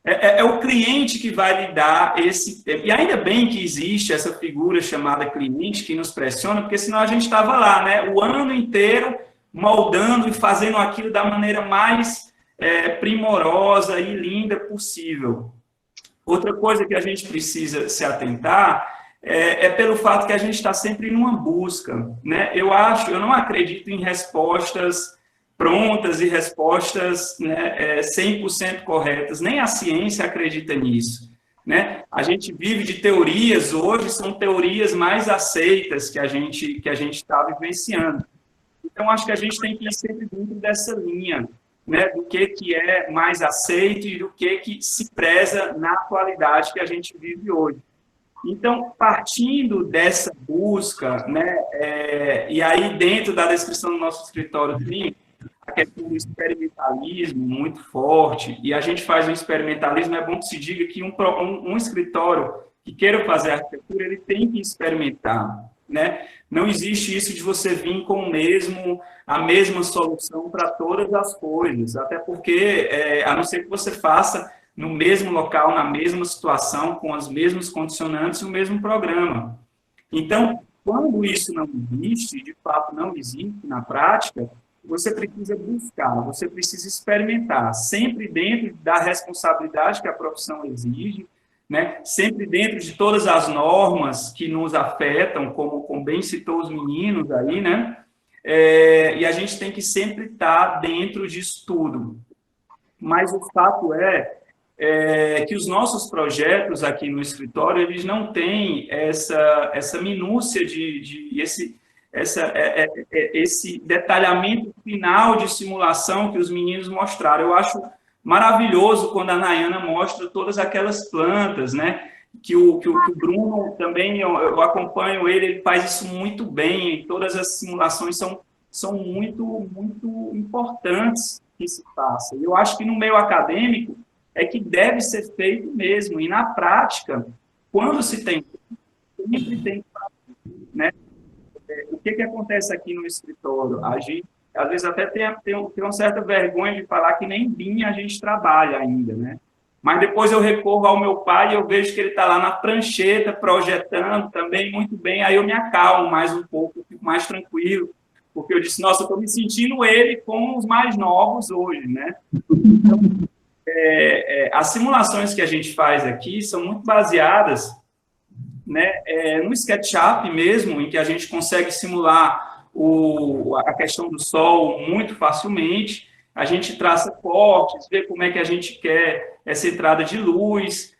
É o cliente que vai lhe dar esse tempo. E ainda bem que existe essa figura chamada cliente que nos pressiona, porque senão a gente estava lá, né, o ano inteiro moldando e fazendo aquilo da maneira mais primorosa e linda possível. Outra coisa que a gente precisa se atentar pelo fato que a gente está sempre numa busca, né? Eu não acredito em respostas prontas e respostas, né, 100% corretas. Nem a ciência acredita nisso, né? A gente vive de teorias, hoje são teorias mais aceitas que a gente está vivenciando. Então, acho que a gente tem que ir sempre dentro dessa linha, né, do que é mais aceito e do que se preza na atualidade que a gente vive hoje. Então, partindo dessa busca, né, e aí dentro da descrição do nosso escritório clínico, a questão do experimentalismo muito forte, e a gente faz um experimentalismo, é bom que se diga que um escritório que queira fazer arquitetura, ele tem que experimentar, né? Não existe isso de você vir com a mesma solução para todas as coisas, até porque, a não ser que você faça no mesmo local, na mesma situação, com os mesmos condicionantes e o mesmo programa. Então, quando isso não existe, de fato não existe na prática, você precisa buscar, você precisa experimentar, sempre dentro da responsabilidade que a profissão exige, né? Sempre dentro de todas as normas que nos afetam, como bem citou os meninos aí, né? E a gente tem que sempre estar dentro disso tudo. Mas o fato é que os projetos aqui no escritório, eles não têm essa minúcia esse detalhamento final de simulação que os meninos mostraram. Eu acho maravilhoso quando a Nayana mostra todas aquelas plantas, né? Que o Bruno também, eu acompanho ele faz isso muito bem, e todas as simulações são muito, muito importantes que se faça. Eu acho que no meio acadêmico é que deve ser feito mesmo, e na prática, quando se tem, sempre tem que fazer, né? O que acontece aqui no escritório? A gente, às vezes, até tem uma certa vergonha de falar que nem BIM a gente trabalha ainda, né? Mas depois eu recorro ao meu pai e eu vejo que ele está lá na prancheta, projetando também muito bem, aí eu me acalmo mais um pouco, fico mais tranquilo, porque eu disse, nossa, eu estou me sentindo ele com os mais novos hoje, né? Então, as simulações que a gente faz aqui são muito baseadas, né, no SketchUp mesmo, em que a gente consegue simular a questão do sol muito facilmente, a gente traça cortes, vê como é que a gente quer essa entrada de luz,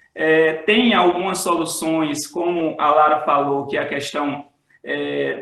tem algumas soluções, como a Lara falou, que é a questão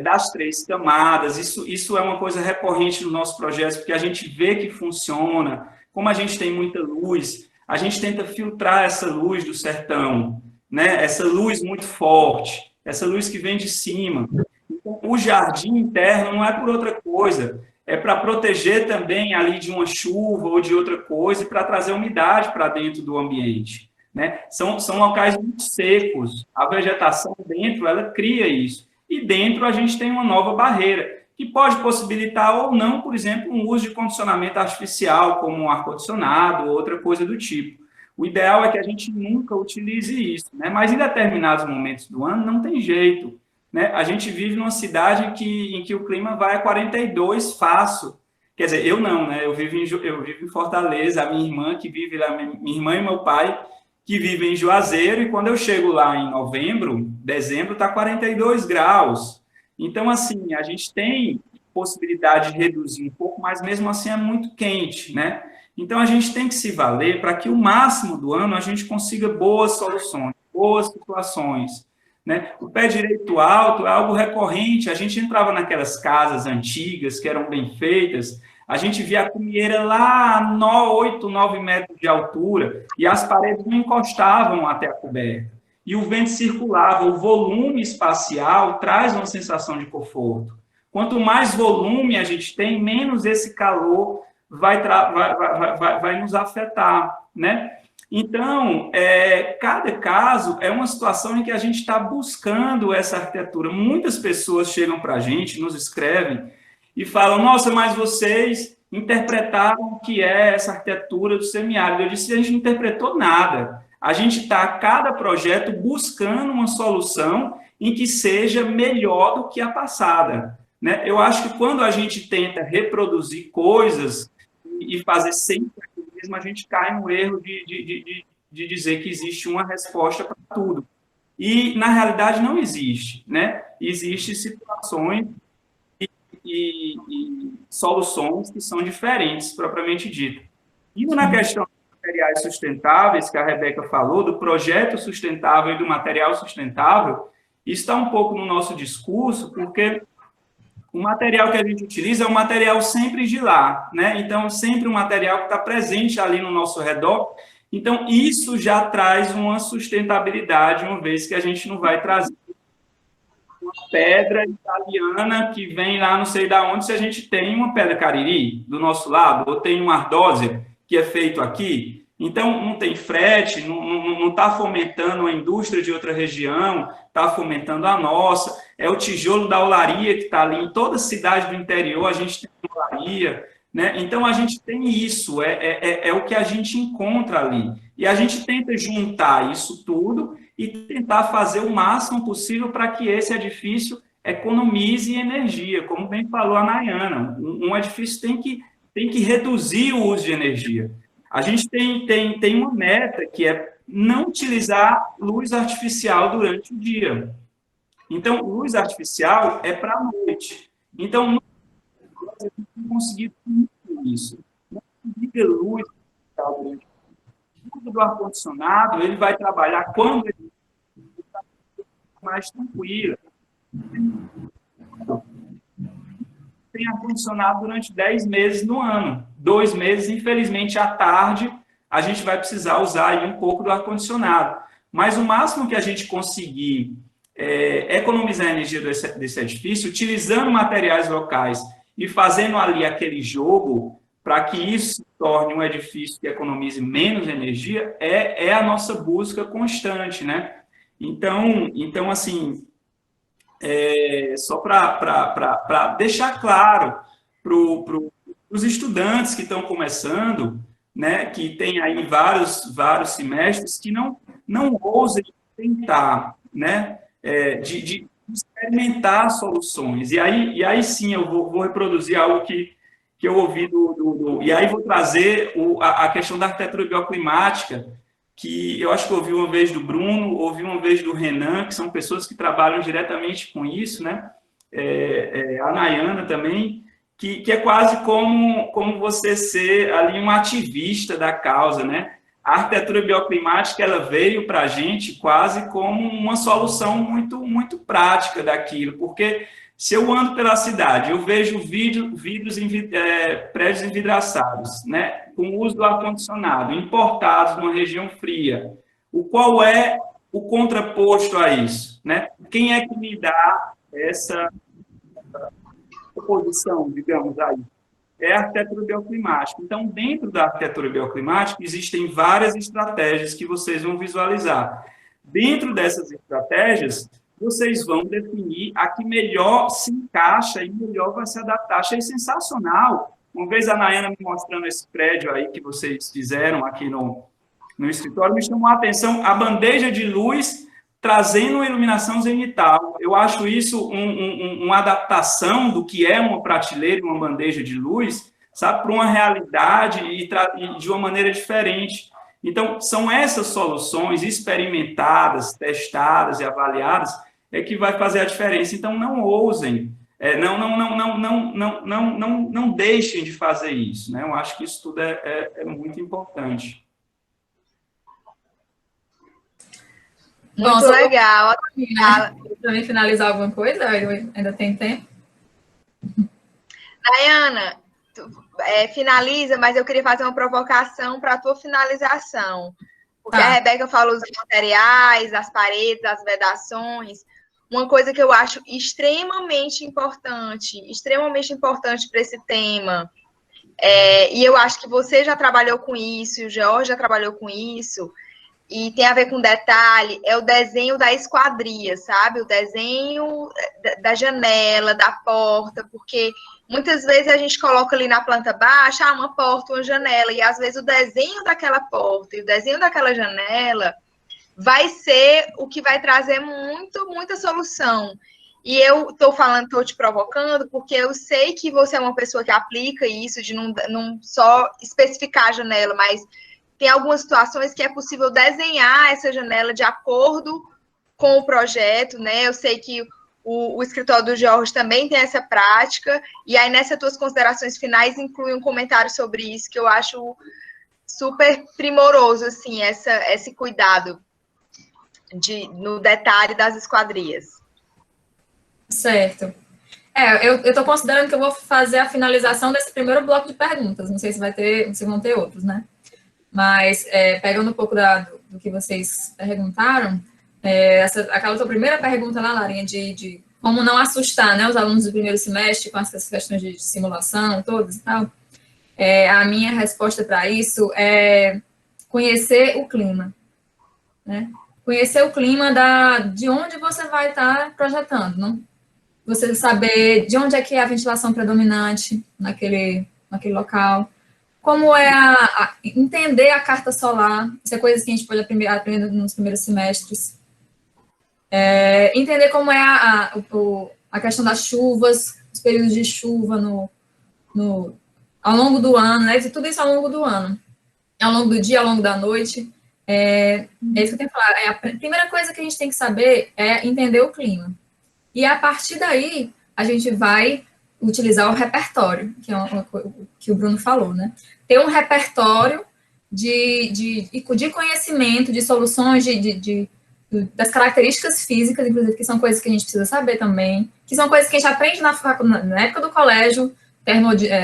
das 3 camadas, isso é uma coisa recorrente no nosso projeto, porque a gente vê que funciona, como a gente tem muita luz, a gente tenta filtrar essa luz do sertão, né? Essa luz muito forte, essa luz que vem de cima. Então, o jardim interno não é por outra coisa, é para proteger também ali de uma chuva ou de outra coisa e para trazer umidade para dentro do ambiente, né? São locais muito secos, a vegetação dentro, ela cria isso. E dentro a gente tem uma nova barreira, que pode possibilitar ou não, por exemplo, um uso de condicionamento artificial, como um ar-condicionado ou outra coisa do tipo. O ideal é que a gente nunca utilize isso, né? Mas em determinados momentos do ano não tem jeito, né? A gente vive numa cidade em que o clima vai a 42 fácil. Quer dizer, eu não, né? Eu vivo em Fortaleza, a minha irmã que vive lá, minha irmã e meu pai que vivem em Juazeiro, e quando eu chego lá em novembro, dezembro, está 42 graus. Então, assim, a gente tem possibilidade de reduzir um pouco, mas mesmo assim é muito quente, né? Então, a gente tem que se valer para que o máximo do ano a gente consiga boas soluções, boas situações, né? O pé direito alto é algo recorrente, a gente entrava naquelas casas antigas que eram bem feitas, a gente via a cumieira lá a 8, 9 metros de altura e as paredes não encostavam até a coberta. E o vento circulava, o volume espacial traz uma sensação de conforto. Quanto mais volume a gente tem, menos esse calor vai nos afetar, né? Então, cada caso é uma situação em que a gente está buscando essa arquitetura. Muitas pessoas chegam para a gente, nos escrevem e falam, nossa, mas vocês interpretaram o que é essa arquitetura do semiárido. Eu disse, a gente não interpretou nada. A gente está, a cada projeto, buscando uma solução em que seja melhor do que a passada, né? Eu acho que quando a gente tenta reproduzir coisas e fazer sempre aquilo mesmo, a gente cai no erro de dizer que existe uma resposta para tudo. E, na realidade, não existe, né? Existem situações e soluções que são diferentes, propriamente dito. Indo na questão dos materiais sustentáveis, que a Rebeca falou, do projeto sustentável e do material sustentável, isso está um pouco no nosso discurso, porque o material que a gente utiliza é um material sempre de lá, né? Então, sempre um material que está presente ali no nosso redor. Então, isso já traz uma sustentabilidade, uma vez que a gente não vai trazer uma pedra italiana que vem lá não sei de onde, se a gente tem uma pedra cariri do nosso lado, ou tem uma ardósia que é feito aqui. Então, não tem frete, não está fomentando a indústria de outra região, está fomentando a nossa. É o tijolo da olaria que está ali. Em toda cidade do interior, a gente tem olaria, né? Então, a gente tem isso, é o que a gente encontra ali. E a gente tenta juntar isso tudo e tentar fazer o máximo possível para que esse edifício economize energia, como bem falou a Nayana. Um edifício tem que reduzir o uso de energia. A gente tem uma meta que é não utilizar luz artificial durante o dia. Então, luz artificial é para a noite. Então, nós não conseguimos isso. Não liga luz artificial durante o dia. Do ar-condicionado, ele vai trabalhar quando ele está mais tranquilo. Tem ar-condicionado durante 10 meses no ano. 2 meses, infelizmente, à tarde, a gente vai precisar usar aí um pouco do ar-condicionado. Mas o máximo que a gente conseguir economizar a energia desse edifício, utilizando materiais locais e fazendo ali aquele jogo para que isso se torne um edifício que economize menos energia, é a nossa busca constante, né? Então assim, só para deixar claro para os estudantes que estão começando, né, que tem aí vários semestres, que não ousem tentar, né, de experimentar soluções. E aí sim eu vou reproduzir algo que eu ouvi e aí vou trazer a questão da arquitetura bioclimática, que eu acho que eu ouvi uma vez do Bruno, ouvi uma vez do Renan, que são pessoas que trabalham diretamente com isso, né? A Nayana também, que é quase como você ser ali um ativista da causa, né? A arquitetura bioclimática, ela veio para a gente quase como uma solução muito, muito prática daquilo, porque se eu ando pela cidade, eu vejo prédios envidraçados, né, com o uso do ar-condicionado, importados numa região fria. Qual é o contraposto a isso? Né? Quem é que me dá essa oposição, digamos, aí? É a arquitetura bioclimática. Então, dentro da arquitetura bioclimática, existem várias estratégias que vocês vão visualizar. Dentro dessas estratégias, vocês vão definir a que melhor se encaixa e melhor vai se adaptar. Achei sensacional. Uma vez a Nayana me mostrando esse prédio aí que vocês fizeram aqui no escritório, me chamou a atenção a bandeja de luz trazendo uma iluminação zenital. Eu acho isso uma adaptação do que é uma prateleira e uma bandeja de luz, sabe, para uma realidade e de uma maneira diferente. Então, são essas soluções experimentadas, testadas e avaliadas que vai fazer a diferença. Então, não ousem, não deixem de fazer isso, né? Eu acho que isso tudo é muito importante. Muito legal. Para mim finalizar alguma coisa, eu ainda tenho tempo. Nayana, finaliza, mas eu queria fazer uma provocação para a tua finalização. Porque a Rebeca falou dos materiais, as paredes, as vedações. Uma coisa que eu acho extremamente importante para esse tema, e eu acho que você já trabalhou com isso, o George já trabalhou com isso, e tem a ver com detalhe, é o desenho da esquadria, sabe? O desenho da janela, da porta, porque muitas vezes a gente coloca ali na planta baixa uma porta, uma janela, e às vezes o desenho daquela porta e o desenho daquela janela vai ser o que vai trazer muita solução. E eu estou te provocando porque eu sei que você é uma pessoa que aplica isso, de não só especificar a janela, mas tem algumas situações que é possível desenhar essa janela de acordo com o projeto, né? Eu sei que o escritório do George também tem essa prática, e aí nessas tuas considerações finais inclui um comentário sobre isso, que eu acho super primoroso, assim, esse cuidado no detalhe das esquadrias. Certo. Eu estou considerando que eu vou fazer a finalização desse primeiro bloco de perguntas, não sei se vão ter outros, né? Mas, pegando um pouco do que vocês perguntaram, aquela tua primeira pergunta lá, Larinha, de como não assustar, né, os alunos do primeiro semestre com essas questões de simulação, todas e tal, a minha resposta para isso é conhecer o clima, né? Conhecer o clima de onde você vai estar projetando, não? Você saber de onde é que é a ventilação predominante naquele local, como entender a carta solar, isso é coisa que a gente pode aprender nos primeiros semestres. Entender como é a questão das chuvas, os períodos de chuva ao longo do ano, né? Tudo isso ao longo do ano, ao longo do dia, ao longo da noite. É isso que eu tenho que falar. A primeira coisa que a gente tem que saber é entender o clima. E a partir daí, a gente vai utilizar o repertório, que é que o Bruno falou, né? Ter um repertório de conhecimento, de soluções, das características físicas, inclusive, que são coisas que a gente precisa saber também, que são coisas que a gente aprende na época do colégio,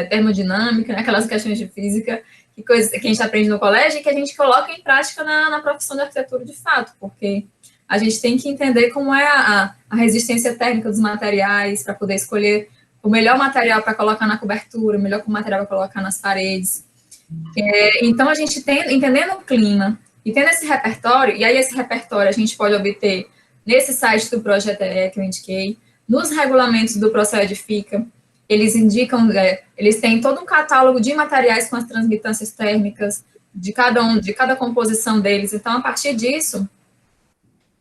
termodinâmica, né? Aquelas questões de física, coisas que a gente aprende no colégio e que a gente coloca em prática na profissão de arquitetura de fato, porque a gente tem que entender como é a resistência térmica dos materiais para poder escolher o melhor material para colocar na cobertura, o melhor material para colocar nas paredes. Então, a gente entendendo o clima e tendo esse repertório, e aí esse repertório a gente pode obter nesse site do Projeto que eu indiquei, nos regulamentos do Procel Edifica, eles indicam, eles têm todo um catálogo de materiais com as transmitâncias térmicas de cada composição deles. Então, a partir disso,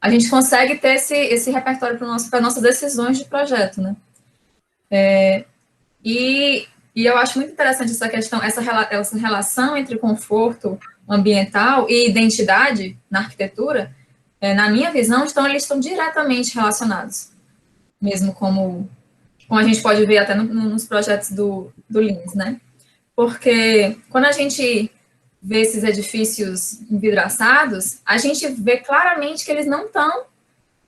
a gente consegue ter esse repertório para nossas decisões de projeto, né? E eu acho muito interessante essa questão, essa relação entre conforto ambiental e identidade na arquitetura, na minha visão, eles estão diretamente relacionados, mesmo como a gente pode ver até nos projetos do Lins, né? Porque quando a gente vê esses edifícios envidraçados, a gente vê claramente que eles não estão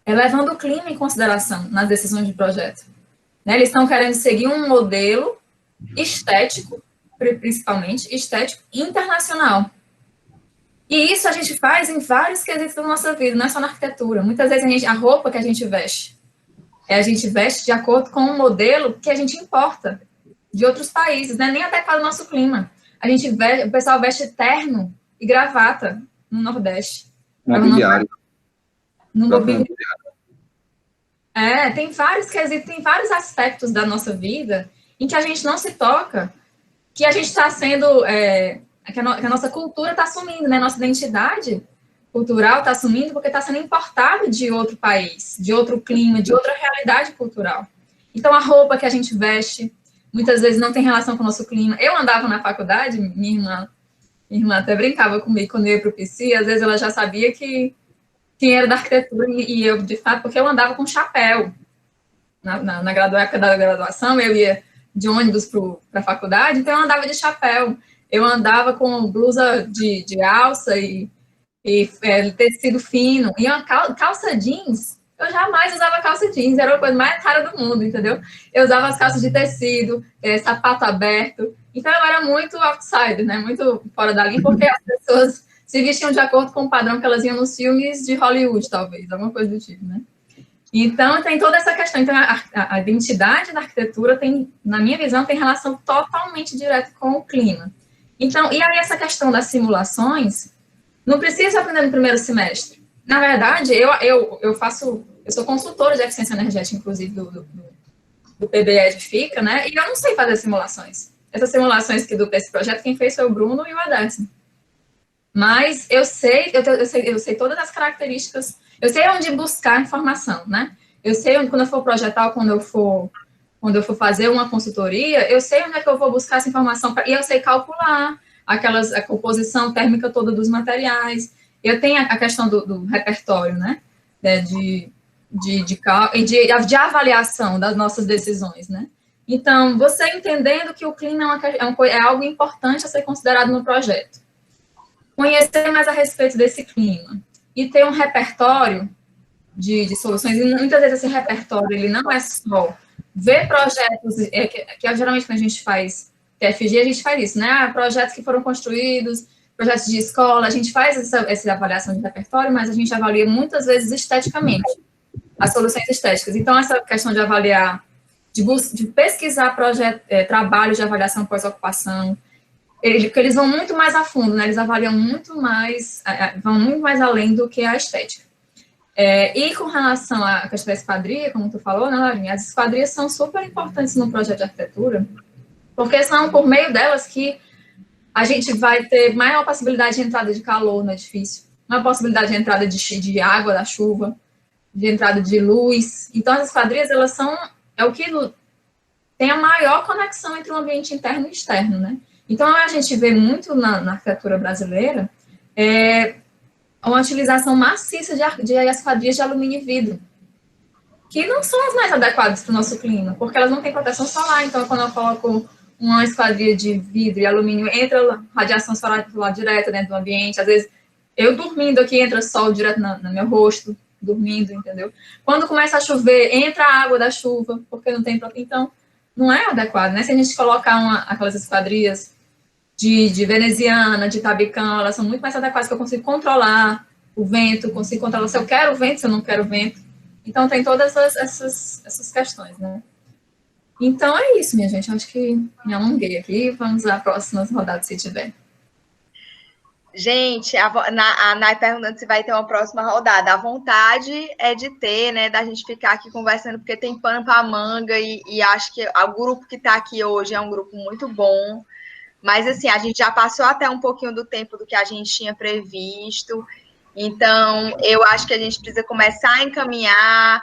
levando o clima em consideração nas decisões de projeto. Né? Eles estão querendo seguir um modelo estético, principalmente estético, internacional. E isso a gente faz em vários quesitos da nossa vida, não é só na arquitetura. Muitas vezes a roupa que a gente veste de acordo com um modelo que a gente importa de outros países, né? Nem adequado ao nosso clima. O pessoal veste terno e gravata no Nordeste. Mobiliário. No mobiliário. Tem vários quesitos, tem vários aspectos da nossa vida em que a gente não se toca, que a gente está sendo, que a nossa cultura está sumindo, né? Nossa identidade cultural está sumindo porque está sendo importado de outro país, de outro clima, de outra realidade cultural. Então, a roupa que a gente veste, muitas vezes não tem relação com o nosso clima. Eu andava na faculdade, minha irmã até brincava comigo quando eu ia para o PC, às vezes ela já sabia quem era da arquitetura e eu, de fato, porque eu andava com chapéu. Na época da graduação, eu ia de ônibus para a faculdade, então eu andava de chapéu. Eu andava com blusa de alça e tecido fino. E uma calça jeans, eu jamais usava calça jeans, era a coisa mais cara do mundo, entendeu? Eu usava as calças de tecido, sapato aberto. Então, eu era muito outsider, né? Muito fora da linha, porque as pessoas se vestiam de acordo com o padrão que elas iam nos filmes de Hollywood, talvez, alguma coisa do tipo, né? Então, tem toda essa questão. Então, a identidade da arquitetura na minha visão, tem relação totalmente direta com o clima. Então, e aí essa questão das simulações, não precisa aprender no primeiro semestre. Na verdade, eu sou consultora de eficiência energética, inclusive, do PBE Edifica, né? E eu não sei fazer simulações. Essas simulações desse projeto, quem fez foi o Bruno e o Aderson. Mas eu sei todas as características, eu sei onde buscar informação, né? Eu sei onde, quando eu for projetar, quando eu for fazer uma consultoria, eu sei onde é que eu vou buscar essa informação, e eu sei calcular a composição térmica toda dos materiais. Eu tenho a questão do repertório, né? De avaliação das nossas decisões, né? Então, você entendendo que o clima é algo importante a ser considerado no projeto. Conhecer mais a respeito desse clima e ter um repertório de soluções, e muitas vezes esse repertório, ele não é só ver projetos, que geralmente quando a gente faz TFG, a gente faz isso, né? Projetos que foram construídos, projetos de escola, a gente faz essa avaliação de repertório, mas a gente avalia muitas vezes esteticamente, as soluções estéticas. Então, essa questão de avaliar, de pesquisar trabalhos de avaliação pós-ocupação, eles vão muito mais a fundo, né? Eles avaliam muito mais, vão muito mais além do que a estética. E com relação à questão da esquadria, como tu falou, né, Laurinha? As esquadrias são super importantes no projeto de arquitetura, porque são por meio delas que a gente vai ter maior possibilidade de entrada de calor no edifício, maior possibilidade de entrada de água da chuva, de entrada de luz. Então, as esquadrias, elas é o que tem a maior conexão entre o ambiente interno e externo, né? Então, a gente vê muito na arquitetura brasileira uma utilização maciça de esquadrias de alumínio e vidro, que não são as mais adequadas para o nosso clima, porque elas não têm proteção solar. Então, quando eu coloco uma esquadria de vidro e alumínio, entra radiação solar direta dentro do ambiente. Às vezes, eu dormindo aqui, entra sol direto no meu rosto, dormindo, entendeu? Quando começa a chover, entra a água da chuva, porque não tem proteção. Então, não é adequado, né? Se a gente colocar aquelas esquadrias de veneziana, de tabicão, elas são muito mais adequadas, que eu consigo controlar o vento, consigo controlar se eu quero vento, se eu não quero vento. Então, tem todas essas questões, né? Então, é isso, minha gente. Eu acho que me alonguei aqui. Vamos às próximas rodadas, se tiver. Gente, a Nay perguntando se vai ter uma próxima rodada. A vontade é de ter, né? Da gente ficar aqui conversando, porque tem pano para manga e acho que o grupo que está aqui hoje é um grupo muito bom. Mas, assim, a gente já passou até um pouquinho do tempo do que a gente tinha previsto. Então, eu acho que a gente precisa começar a encaminhar.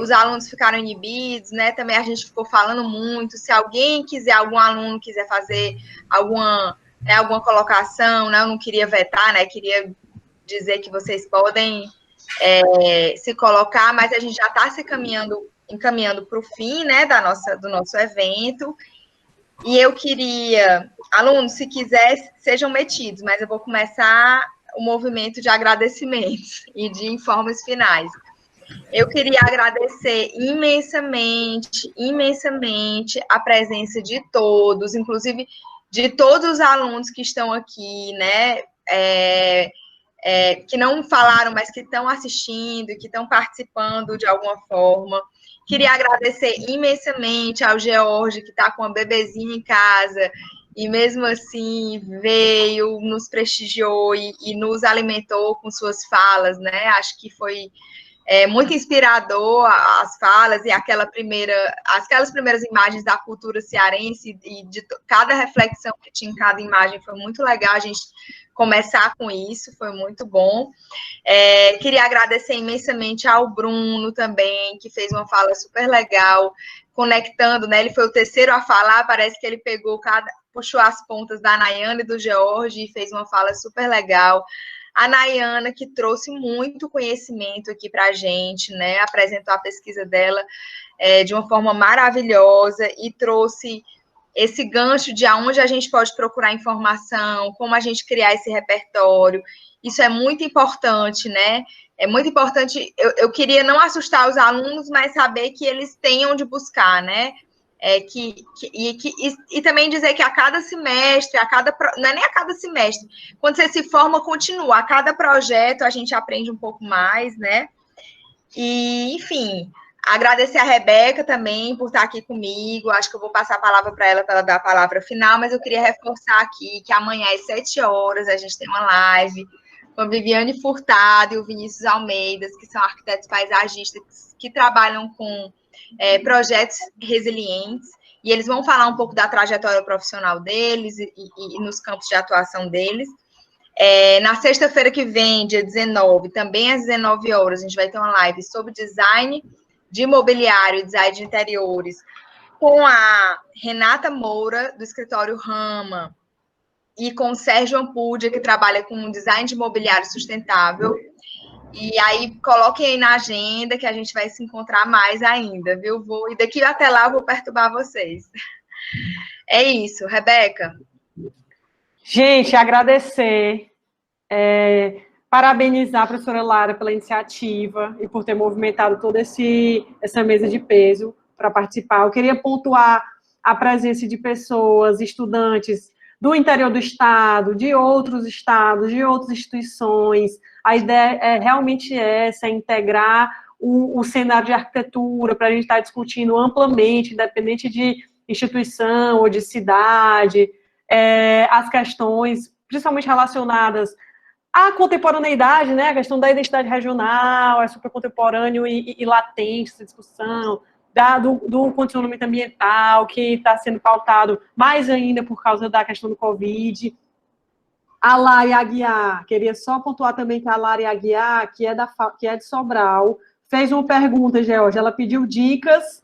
Os alunos ficaram inibidos, né? Também a gente ficou falando muito. Se alguém quiser, algum aluno quiser fazer alguma colocação, né? Eu não queria vetar, né? Queria dizer que vocês podem se colocar, mas a gente já está se encaminhando para o fim, né? Do nosso evento. E eu queria, alunos, se quiser, sejam metidos, mas eu vou começar o movimento de agradecimentos e de informes finais. Eu queria agradecer imensamente, imensamente a presença de todos, inclusive de todos os alunos que estão aqui, né? Que não falaram, mas que estão assistindo, que estão participando de alguma forma. Queria agradecer imensamente ao George, que está com uma bebezinha em casa, e mesmo assim veio, nos prestigiou e nos alimentou com suas falas, né? Acho que foi muito inspirador as falas e aquelas primeiras imagens da cultura cearense e de cada reflexão que tinha em cada imagem. Foi muito legal a gente começar com isso, foi muito bom. Queria agradecer imensamente ao Bruno também, que fez uma fala super legal, conectando, né? Ele foi o terceiro a falar, parece que ele puxou as pontas da Nayana e do George e fez uma fala super legal. A Nayana, que trouxe muito conhecimento aqui para a gente, né? Apresentou a pesquisa dela de uma forma maravilhosa e trouxe esse gancho de aonde a gente pode procurar informação, como a gente criar esse repertório. Isso é muito importante, né? É muito importante. Eu queria não assustar os alunos, mas saber que eles têm onde buscar, né? E também dizer que a cada semestre, não é nem a cada semestre, quando você se forma, continua. A cada projeto a gente aprende um pouco mais, né? E, enfim, agradecer a Rebeca também por estar aqui comigo. Acho que eu vou passar a palavra para ela dar a palavra final, mas eu queria reforçar aqui que amanhã às 7 horas a gente tem uma live com a Viviane Furtado e o Vinícius Almeida, que são arquitetos paisagistas que trabalham com projetos resilientes, e eles vão falar um pouco da trajetória profissional deles e nos campos de atuação deles. Na sexta-feira que vem, dia 19, também às 19 horas, a gente vai ter uma live sobre design de mobiliário, design de interiores, com a Renata Moura, do escritório Rama, e com o Sérgio Ampudia, que trabalha com design de mobiliário sustentável. E aí, coloquem aí na agenda que a gente vai se encontrar mais ainda, viu? E daqui até lá eu vou perturbar vocês. É isso, Rebeca. Gente, agradecer, parabenizar a professora Lara pela iniciativa e por ter movimentado toda essa mesa de peso para participar. Eu queria pontuar a presença de pessoas, estudantes do interior do estado, de outros estados, de outras instituições. A ideia realmente essa, integrar o cenário de arquitetura para a gente estar discutindo amplamente, independente de instituição ou de cidade, as questões, principalmente relacionadas à contemporaneidade, né? A questão da identidade regional, é super contemporâneo e latente essa discussão, do condicionamento ambiental, que está sendo pautado mais ainda por causa da questão do Covid. A Lara Aguiar, queria só pontuar também que a Lara Aguiar, que é de Sobral, fez uma pergunta, George, ela pediu dicas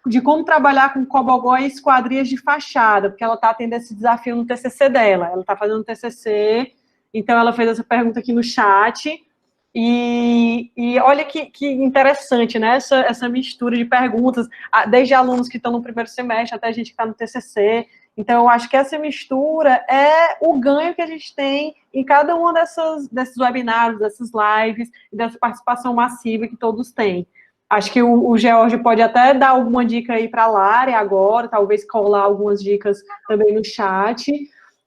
de como trabalhar com cobogó e esquadrias de fachada, porque ela está tendo esse desafio no TCC dela, ela está fazendo um TCC, então ela fez essa pergunta aqui no chat, e olha que interessante, né, essa mistura de perguntas, desde alunos que estão no primeiro semestre até gente que está no TCC. Então, eu acho que essa mistura é o ganho que a gente tem em cada uma desses webinários, dessas lives, e dessa participação massiva que todos têm. Acho que o George pode até dar alguma dica aí para a Lara agora, talvez colar algumas dicas também no chat.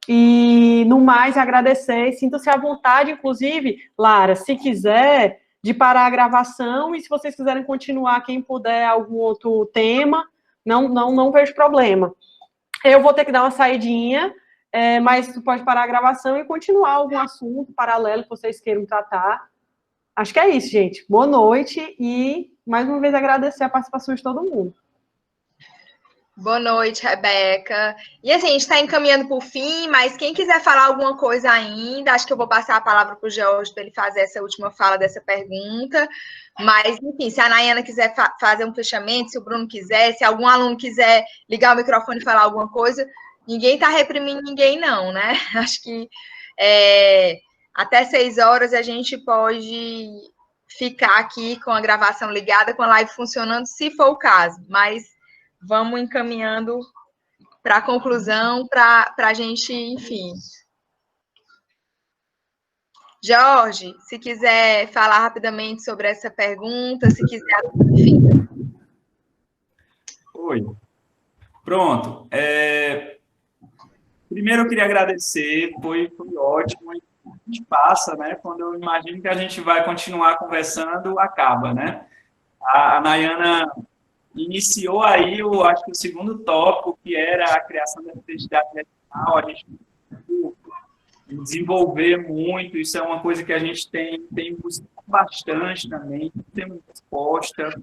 E, no mais, agradecer, sinta-se à vontade, inclusive, Lara, se quiser, de parar a gravação, e se vocês quiserem continuar, quem puder, algum outro tema, não vejo problema. Eu vou ter que dar uma saidinha, mas tu pode parar a gravação e continuar algum assunto paralelo que vocês queiram tratar. Acho que é isso, gente. Boa noite e, mais uma vez, agradecer a participação de todo mundo. Boa noite, Rebeca. E assim, a gente está encaminhando para o fim, mas quem quiser falar alguma coisa ainda, acho que eu vou passar a palavra para o George para ele fazer essa última fala dessa pergunta. Mas, enfim, se a Nayana quiser fazer um fechamento, se o Bruno quiser, se algum aluno quiser ligar o microfone e falar alguma coisa, ninguém está reprimindo ninguém, não, né? Acho que até 6 horas a gente pode ficar aqui com a gravação ligada, com a live funcionando, se for o caso, mas vamos encaminhando para a conclusão, para a gente, enfim. Jorge, se quiser falar rapidamente sobre essa pergunta, se quiser, enfim. Oi. Pronto. Primeiro eu queria agradecer, foi ótimo. A gente passa, né? Quando eu imagino que a gente vai continuar conversando, acaba, né? A Nayana iniciou aí, eu acho que o segundo tópico, que era a criação da identidade regional, a gente desenvolver muito, isso é uma coisa que a gente tem buscado bastante também, temos resposta,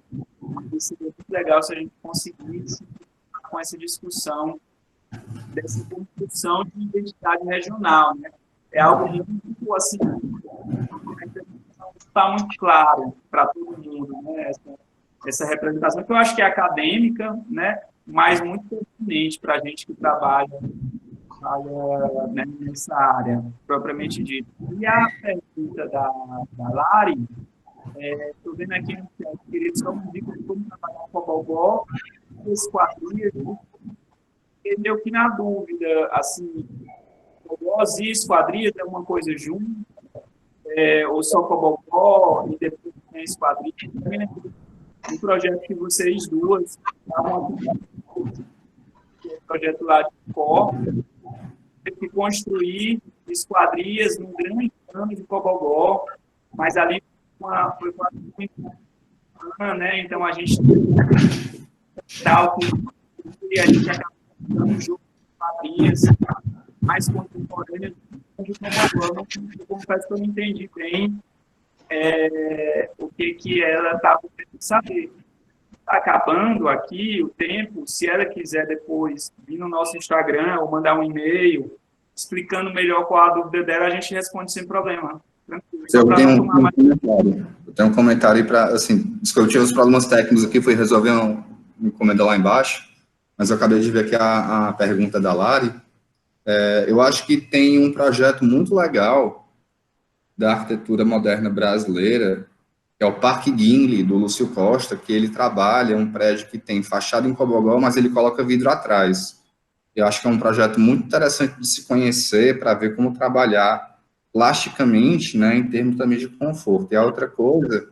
isso é muito legal se a gente conseguisse com essa discussão dessa construção de identidade regional, né? É algo muito, assim, está muito claro para todo mundo, né? Essa representação, que eu acho que é acadêmica, né? Mas muito pertinente para a gente que trabalha né, nessa área, propriamente dita. E a pergunta da Lari, estou vendo aqui no chat, queria só um dica de como trabalhar com o Bobó, esse quadrinho, ele deu que na dúvida, assim, Bobós e esquadrilhas é uma coisa junto, ou só Cobogó, e depois tem esquadrilha, um projeto que vocês duas estavam aplicando, que é o projeto lá de Cor, teve que construir esquadrias num grande plano de Cobogó, mas ali foi uma né? Então a gente tal que a gente acaba dando jogo de esquadrias mais contemporâneas de Cobogó. Eu confesso que eu não entendi bem o que ela estava querendo saber. Está acabando aqui o tempo, se ela quiser depois vir no nosso Instagram ou mandar um e-mail explicando melhor qual a dúvida dela, a gente responde sem problema. Eu tenho um comentário para, assim, discutir os problemas técnicos aqui, fui resolver um encomenda lá embaixo, mas eu acabei de ver aqui a pergunta da Lari. Eu acho que tem um projeto muito legal da arquitetura moderna brasileira, que é o Parque Guinle, do Lúcio Costa, que ele trabalha um prédio que tem fachada em Cobogó, mas ele coloca vidro atrás. Eu acho que é um projeto muito interessante de se conhecer, para ver como trabalhar plasticamente, né, em termos também de conforto. E a outra coisa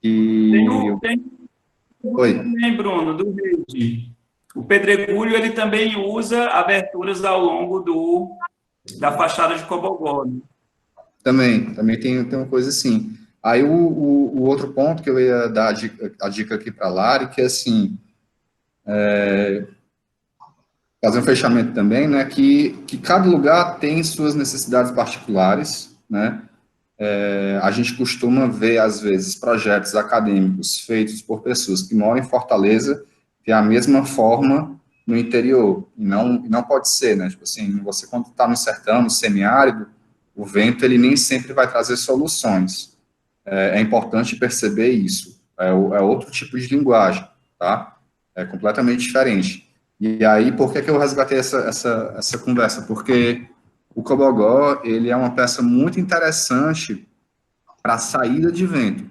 que... Tem, Bruno, do Rede. O pedregulho, ele também usa aberturas ao longo da fachada de Cobogó. Né? Também tem uma coisa assim. Aí o outro ponto que eu ia dar a dica aqui para a Lari, que é assim, fazer um fechamento também, né, que cada lugar tem suas necessidades particulares, né, a gente costuma ver, às vezes, projetos acadêmicos feitos por pessoas que moram em Fortaleza, que é a mesma forma no interior, e não pode ser, né, tipo assim, você quando está no sertão, no semiárido, o vento, ele nem sempre vai trazer soluções. É importante perceber isso. É outro tipo de linguagem, tá? É completamente diferente. E aí, por que eu resgatei essa conversa? Porque o Cobogó, ele é uma peça muito interessante para a saída de vento.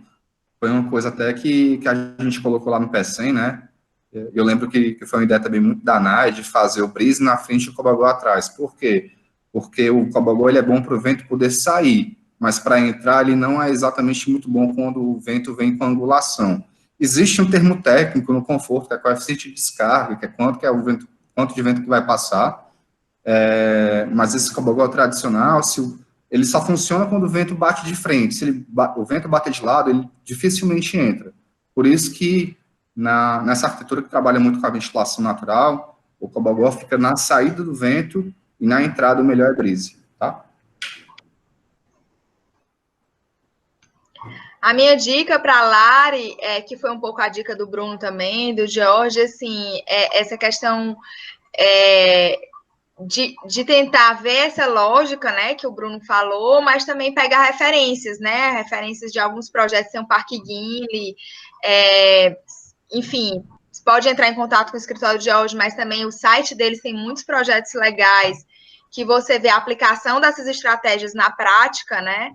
Foi uma coisa até que a gente colocou lá no PECEM, né? Eu lembro que foi uma ideia também muito da NAI, de fazer o brise na frente e o Cobogó atrás. Por quê? Porque o Cobogó, ele é bom para o vento poder sair, mas para entrar ele não é exatamente muito bom quando o vento vem com angulação. Existe um termo técnico no conforto, que é coeficiente de descarga, que é quanto de vento que vai passar, mas esse Cobogó tradicional, ele só funciona quando o vento bate de frente. Se o vento bater de lado, ele dificilmente entra. Por isso que, nessa arquitetura que trabalha muito com a ventilação natural, o Cobogó fica na saída do vento e na entrada o melhor é brise, tá? A minha dica para a Lari, que foi um pouco a dica do Bruno também, do George, assim, essa questão de tentar ver essa lógica, né, que o Bruno falou, mas também pegar referências, né, referências de alguns projetos, tem o Parque Guinle, enfim, você pode entrar em contato com o escritório de George, mas também o site deles tem muitos projetos legais que você vê a aplicação dessas estratégias na prática, né,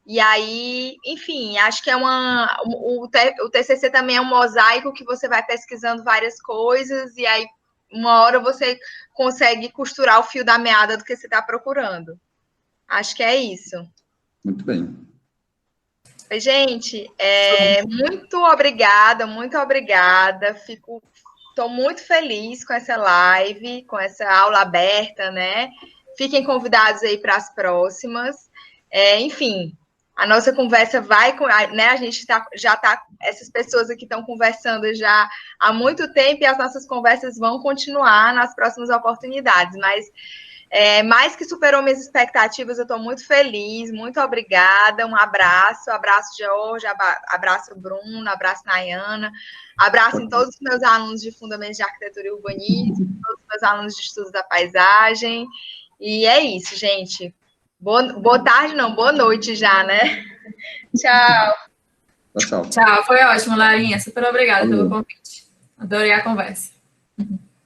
e aí, enfim, acho que o TCC também é um mosaico que você vai pesquisando várias coisas e aí uma hora você consegue costurar o fio da meada do que você está procurando. Acho que é isso. Muito bem. Gente, muito obrigada, muito obrigada. Estou muito feliz com essa live, com essa aula aberta, né? Fiquem convidados aí para as próximas. Enfim, a nossa conversa vai, né? A gente já está, essas pessoas aqui estão conversando já há muito tempo e as nossas conversas vão continuar nas próximas oportunidades, mas mais que superou minhas expectativas, eu estou muito feliz, muito obrigada, um abraço, George, abraço Bruno, abraço Nayana, abraço em todos os meus alunos de Fundamentos de Arquitetura e Urbanismo, todos os meus alunos de Estudos da Paisagem, e é isso, gente. Boa tarde, não, boa noite já, né? Tchau. Tchau. Tchau, foi ótimo, Larinha. Super obrigada pelo convite. Adorei a conversa.